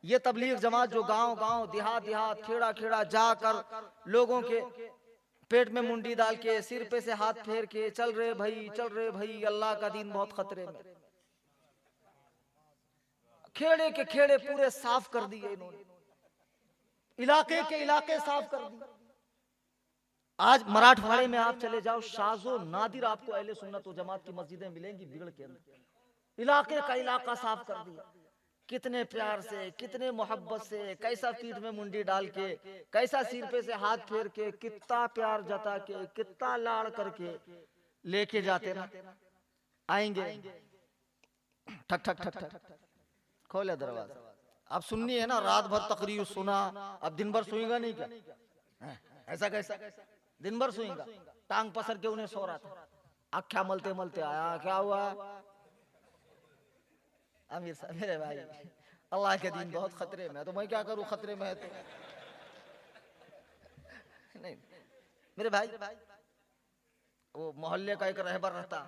Speaker 1: ये तबलीग जमात जो गांव गांव देहात देहात खेड़ा खेड़ा जाकर लोगों के पेट में मुंडी डाल के सिर पे से हाथ फेर के चल रहे भाई, चल रहे भाई, अल्लाह का दीन बहुत खतरे में। खेड़े के खेड़े पूरे साफ कर दिए इन्होंने, इलाके के इलाके साफ कर दिए। आज मराठवाड़े में आप चले जाओ, शाजो नादिर आपको अहले सुन्नत व जमात की मस्जिदें मिलेंगी बिगड़ के अंदर। इलाके का इलाका साफ कर दिया, कितने प्यार से, कितने मोहब्बत से, कैसा पीठ में मुंडी डाल के, कैसा सिर पे से हाथ फेर के, कितना प्यार जता के, कितना लाड़ करके लेके जाते ना। आएंगे ठक ठक ठक ठक, खोले दरवाजा। अब सुननी है ना, रात भर तकरीर सुना, अब दिन भर सोएगा नहीं क्या? ऐसा कैसा? दिन भर सोएगा, टांग पसर के उन्हें सो रहा था, आख्या मलते मलते आया, क्या हुआ? अमीर साहब मेरे भाई, अल्लाह के दीन बहुत खतरे में है। तो मैं क्या करूं, खतरे में है तो नहीं। मेरे भाई, वो मोहल्ले का एक रहबर रहता,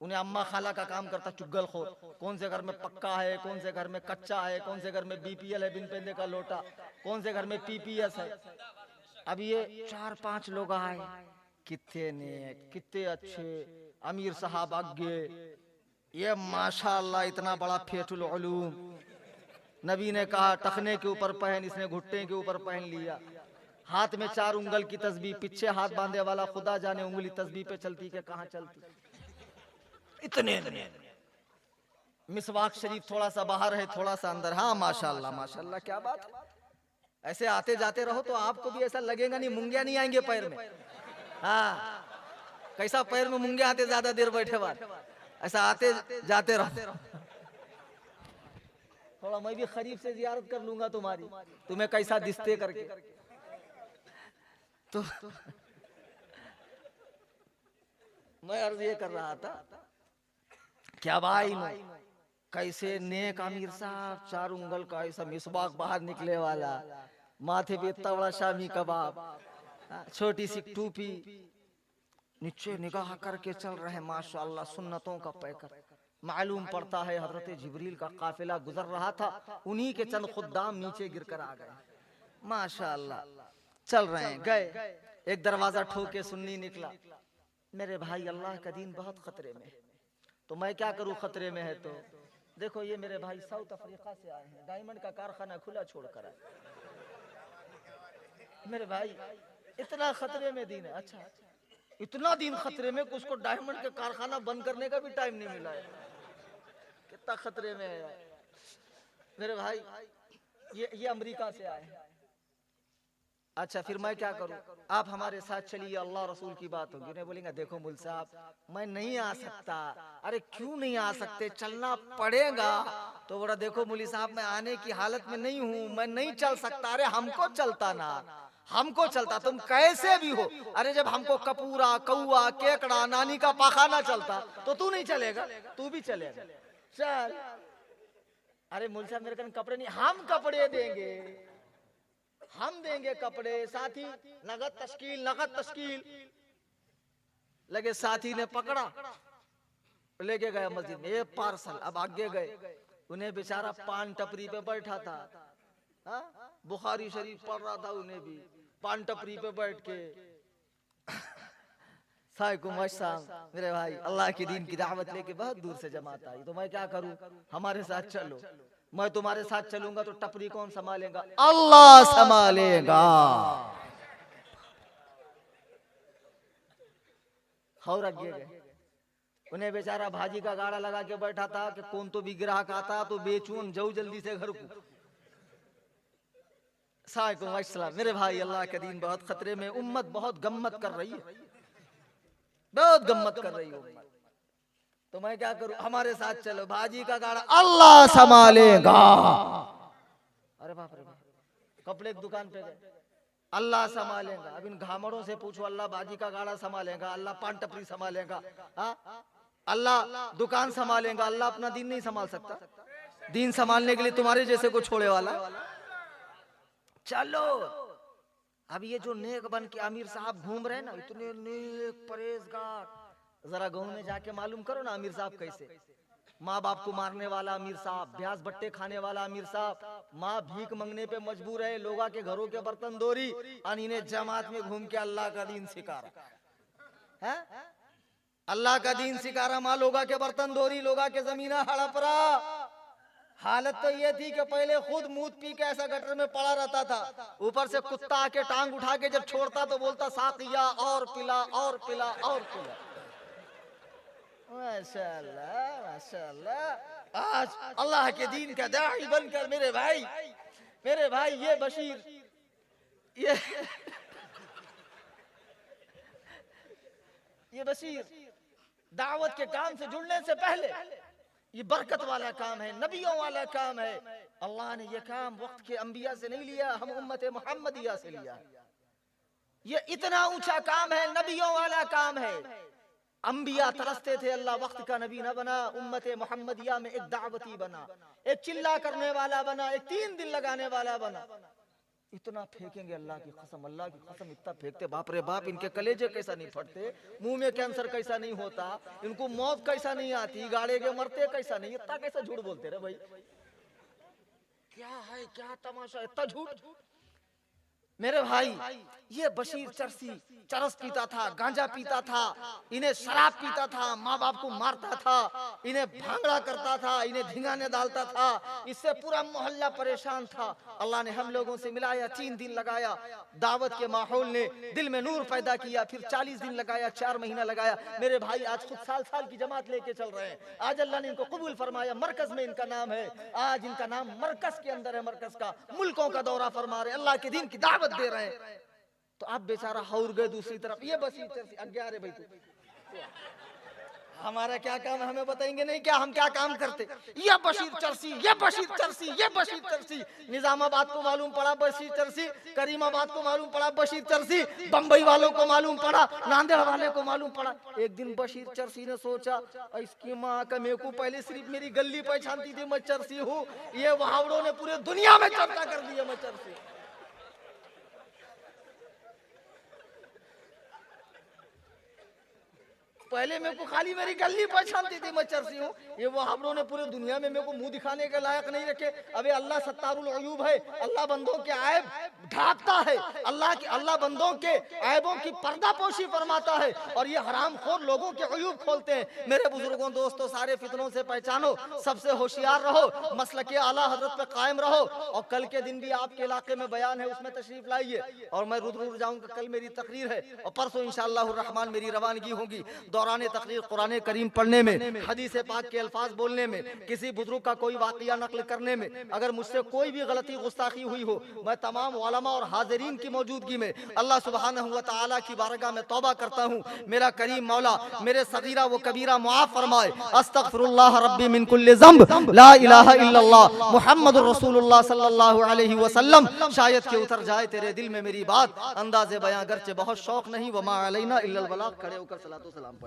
Speaker 1: उन्हें अम्मा खाला का काम करता, चुगलखोर। कौन से घर में पक्का है, कौन से घर में कच्चा है, कौन से घर में बीपीएल है, बिन पेंदे का लोटा, कौन से घर में पीपीएस है। अब ये 4-5 लोग आए, कितने नेक, कितने अच्छे, अमीर साहब आगे, ये माशाअल्लाह इतना बड़ा फेतुल उलूम, नबी ने कहा टखने के ऊपर पहन, इसने घुट्टे के ऊपर पहन लिया, हाथ में 4 उंगल की तस्बीह, पीछे हाथ बांधे वाला खुदा जाने उंगली तस्बीह पे चलती के कहां चलती। इतने मिसवाक शरीफ थोड़ा सा बाहर है, थोड़ा सा अंदर। हाँ माशाअल्लाह माशाअल्लाह, क्या बात है। ऐसे आते जाते रहो तो आपको भी ऐसा लगेगा नहीं मुंगिया नहीं आएंगे पैर में। हाँ, कैसा पैर में मुंगे आते ज्यादा देर बैठे बाद, ऐसा आते जाते रहो। थोड़ा मैं भी खरीफ से जियारत कर लूंगा तुम्हारी, तुम्हें कैसा दिसते करके। तो मैं अर्ज ये कर रहा था, क्या भाई कैसे नेक अमीर साहब, 4 उंगल का ऐसा मिसबाक बाहर निकले वाला, माथे पे इतना बड़ा शामी कबाब, छोटी सी टूपी, नीचे निगाह करके चल रहे माशाअल्लाह, सुन्नतों का पैकर। मालूम पड़ता है हजरत जिब्रील का काफिला गुजर रहा था, उन्हीं के चंद खुद्दाम नीचे गिरकर आ गए। माशाअल्लाह चल रहे हैं, गए एक दरवाजा ठोक के सुन्नी निकला, मेरे भाई अल्लाह का दीन बहुत खतरे में है। तो मैं क्या करूं, खतरे में है तो देखो ये मेरे भाई साउथ अफ्रीका से आए हैं, डायमंड का कारखाना खुला छोड़कर आए। मेरे भाई इतना खतरे में दीन है। अच्छा, इतना दिन खतरे में, उसको डायमंड का कारखाना बंद करने का भी टाइम नहीं मिला है, कितना खतरे में है मेरे भाई। ये अमेरिका से आए हैं। अच्छा फिर मैं क्या करूं, आप हमारे साथ चलिए, अल्लाह रसूल की बात होगी। उन्हें बोलेंगे देखो मुल साहब मैं नहीं आ सकता। अरे क्यों नहीं आ सकते, चलना पड़ेगा। तो बोला देखो मुली साहब मैं आने की हालत में नहीं हूँ, मैं नहीं चल सकता। अरे हमको चलता ना, हमको चलता, तुम कैसे भी हो। अरे जब हमको कपूरा कौआ केकड़ा नानी का पाखाना चलता तो तू नहीं चलेगा, तू भी चलेगा, चल। अरे मुल साहब मेरे कन कपड़े नहीं, हम कपड़े देंगे, हम देंगे कपड़े। साथी नगद तश्कील, नगद तश्कील। लगे साथी ने पकड़ा, लेके गया मस्जिद में, ये पार्सल। अब आगे गए, उन्हें बेचारा पान टपरी पे बैठा था, बुखारी शरीफ पढ़ रहा था, उन्हें भी पान टपरी पे बैठ के मेरे भाई अल्लाह के दीन की दावत लेके बहुत दूर से जमात आई। तो मैं क्या करूं, हमारे साथ चलो। मैं तुम्हारे साथ चलूंगा तो टपरी कौन संभालेगा, अल्लाह संभालेगा। और आगे गए, उन्हें बेचारा भाजी का गाड़ा लगा के बैठा था कि कौन तो भी ग्राहक आता तो बेचून जाऊं जल्दी से घर को। मेरे भाई अल्लाह का दीन बहुत खतरे में, उम्मत बहुत गम्मत कर रही है, बहुत गम्मत कर रही है। तो मैं क्या करूं, हमारे साथ चलो, भाजी का गाड़ा अल्लाह संभालेगा। अरे बाप रे बाप, कपड़े की दुकान पे गए, अल्लाह संभालेगा। अब इन घामड़ों से पूछो, अल्लाह बाजी का गाड़ा संभालेगा, अल्लाह पान टपरी संभालेगा, अल्लाह दुकान संभालेगा, अल्लाह अपना दीन नहीं संभाल सकता? दीन संभालने के लिए तुम्हारे जैसे को छोड़े वाला? चलो अब ये जो नेक बन के आमिर साहब घूम रहे ना, इतने नेक परहेजगार, जरा गाँव में जाके मालूम करो ना आमिर साहब कैसे। माँ बाप को मारने वाला आमिर साहब, ब्याज बट्टे खाने वाला आमिर साहब, माँ भीख मंगने पे मजबूर है, लोगा के घरों के बर्तन दोरी, और इन्हें जमात में घूम के अल्लाह का दीन सिखा रहा है। अल्लाह का दीन सिखा रहा, माँ लोगा के बर्तन दोरी, लोगा के जमीना हड़प रहा। हालत तो ये थी कि पहले खुद मूत पी के ऐसा गटर में पड़ा रहता था, ऊपर से कुत्ता आके टांग उठा के जब छोड़ता तो बोलता साकिया और पिला और पिला और पिला। माशाअल्लाह माशाअल्लाह, आज अल्लाह के दीन का दाई बनकर मेरे भाई ये बशीर, ये बशीर दावत के काम से जुड़ने से पहले ये बरकत वाला काम है, नबियों वाला काम है। अल्लाह ने ये काम वक्त के अंबिया से नहीं लिया, हम उम्मत मोहम्मदिया से लिया। ये इतना ऊंचा काम है, नबियों वाला काम है। अंबिया तरसते थे अल्लाह वक्त का नबी न बना, उम्मत मोहम्मदिया में एक दावती बना, एक चिल्ला करने वाला बना, एक 3 दिन लगाने वाला बना। इतना फेंकेंगे अल्लाह की कसम इतना फेंकते, बाप रे बाप, इनके कलेजे कैसा नहीं फटते, मुंह में कैंसर कैसा नहीं होता, इनको मौत कैसा नहीं आती, गाड़े के मरते कैसा नहीं, इतना कैसा झूठ बोलते रे भाई। क्या है, क्या तमाशा, इतना झूठ। मेरे भाई ये बशीर चरसी चरस पीता था, गांजा पीता था, इन्हें शराब पीता था, माँ बाप को मारता था, इन्हें भांगड़ा करता था, इन्हें धिंगाने डालता था, इससे पूरा मोहल्ला परेशान था। अल्लाह ने हम लोगों से मिलाया, 3 दिन लगाया, दावत के माहौल ने दिल में नूर पैदा किया, फिर 40 दिन लगाया, 4 महीना लगाया। मेरे भाई आज खुद साल की जमात लेके चल रहे हैं, आज अल्लाह ने इनको कबूल फरमाया, मरकज में इनका नाम है, आज इनका नाम मरकज के अंदर है, मरकज का मुल्कों का दौरा फरमा रहे, अल्लाह के दीन की दावत दे रहे हैं। तो आप बेचारा हौर गए दूसरी तरफ, ये बशीर चरसी अज्ञा रे भाई, तू हमारा क्या काम है हमें बताएंगे नहीं क्या, हम क्या काम करते। ये बशीर चरसी, ये बशीर चरसी, ये बशीर चरसी, निजामाबाद को मालूम पड़ा बशीर चरसी, करीमाबाद को मालूम पड़ा बशीर चरसी, बंबई वालों को मालूम पड़ा, नांदेड़ वाले को मालूम पड़ा। एक दिन बशीर चरसी ने सोचा, इसकी माँ का, मेरे को पहले सिर्फ मेरी गली पहचानती थी, मैं चरसी हूँ, ये वहावड़ों ने पूरे दुनिया में चर्चा कर दी है मैं चरसी। पहले मेरे को खाली मेरी गली पहचानती थी, मैं चरसी हूँ, ये वहावड़ों ने पूरे दुनिया में मेरे को मुंह दिखाने के लायक नहीं रखे। अबे अल्लाह सत्तारुल अयूब है, अल्लाह बंदों के ऐब ढांपता है, अल्लाह बंदों के ऐबों की पर्दापोशी फरमाता है, और ये हरामखोर लोगों के अयूब खोलते हैं। मेरे बुजुर्गों दोस्तों, सारे फितनों से पहचानो, सबसे होशियार रहो, मसलके आला हजरत पे कायम रहो, और कल के दिन भी आपके इलाके में बयान है, उसमें तशरीफ लाइए, और मैं रुदरूर जाऊंगा, कल मेरी तकरीर है, और परसों इंशाअल्लाह रहमान मेरी रवानगी होगी। दौरान तकरीर कुरान करीम पढ़ने में, हदीस पाक के अल्फाज बोलने में, किसी बुजुर्ग का कोई वाकया नकल करने में अगर मुझसे कोई भी गलती गुस्ताखी हुई हो, मैं तमाम उलमा और हाजिरीन की मौजूदगी में अल्लाह सुब्हानहू व तआला की बारगाह में तौबा करता हूँ। मेरा करीम मौला मेरे सगीरा व कबीरा मुआफ फरमाए। अस्तगफिरुल्लाह रब्बी मिन कुल्लि ज़ंब, ला इलाहा इल्लल्लाह मुहम्मदुर रसूलुल्लाह सल्लल्लाहु अलैहि वसल्लम। शायद के उतर जाए तेरे दिल में मेरी बात, अंदाज़े बयां गर्चे बहुत शौक नहीं, वमा अलैना इल्लल बलाग। खड़े होकर सलातो सलाम पढ़े।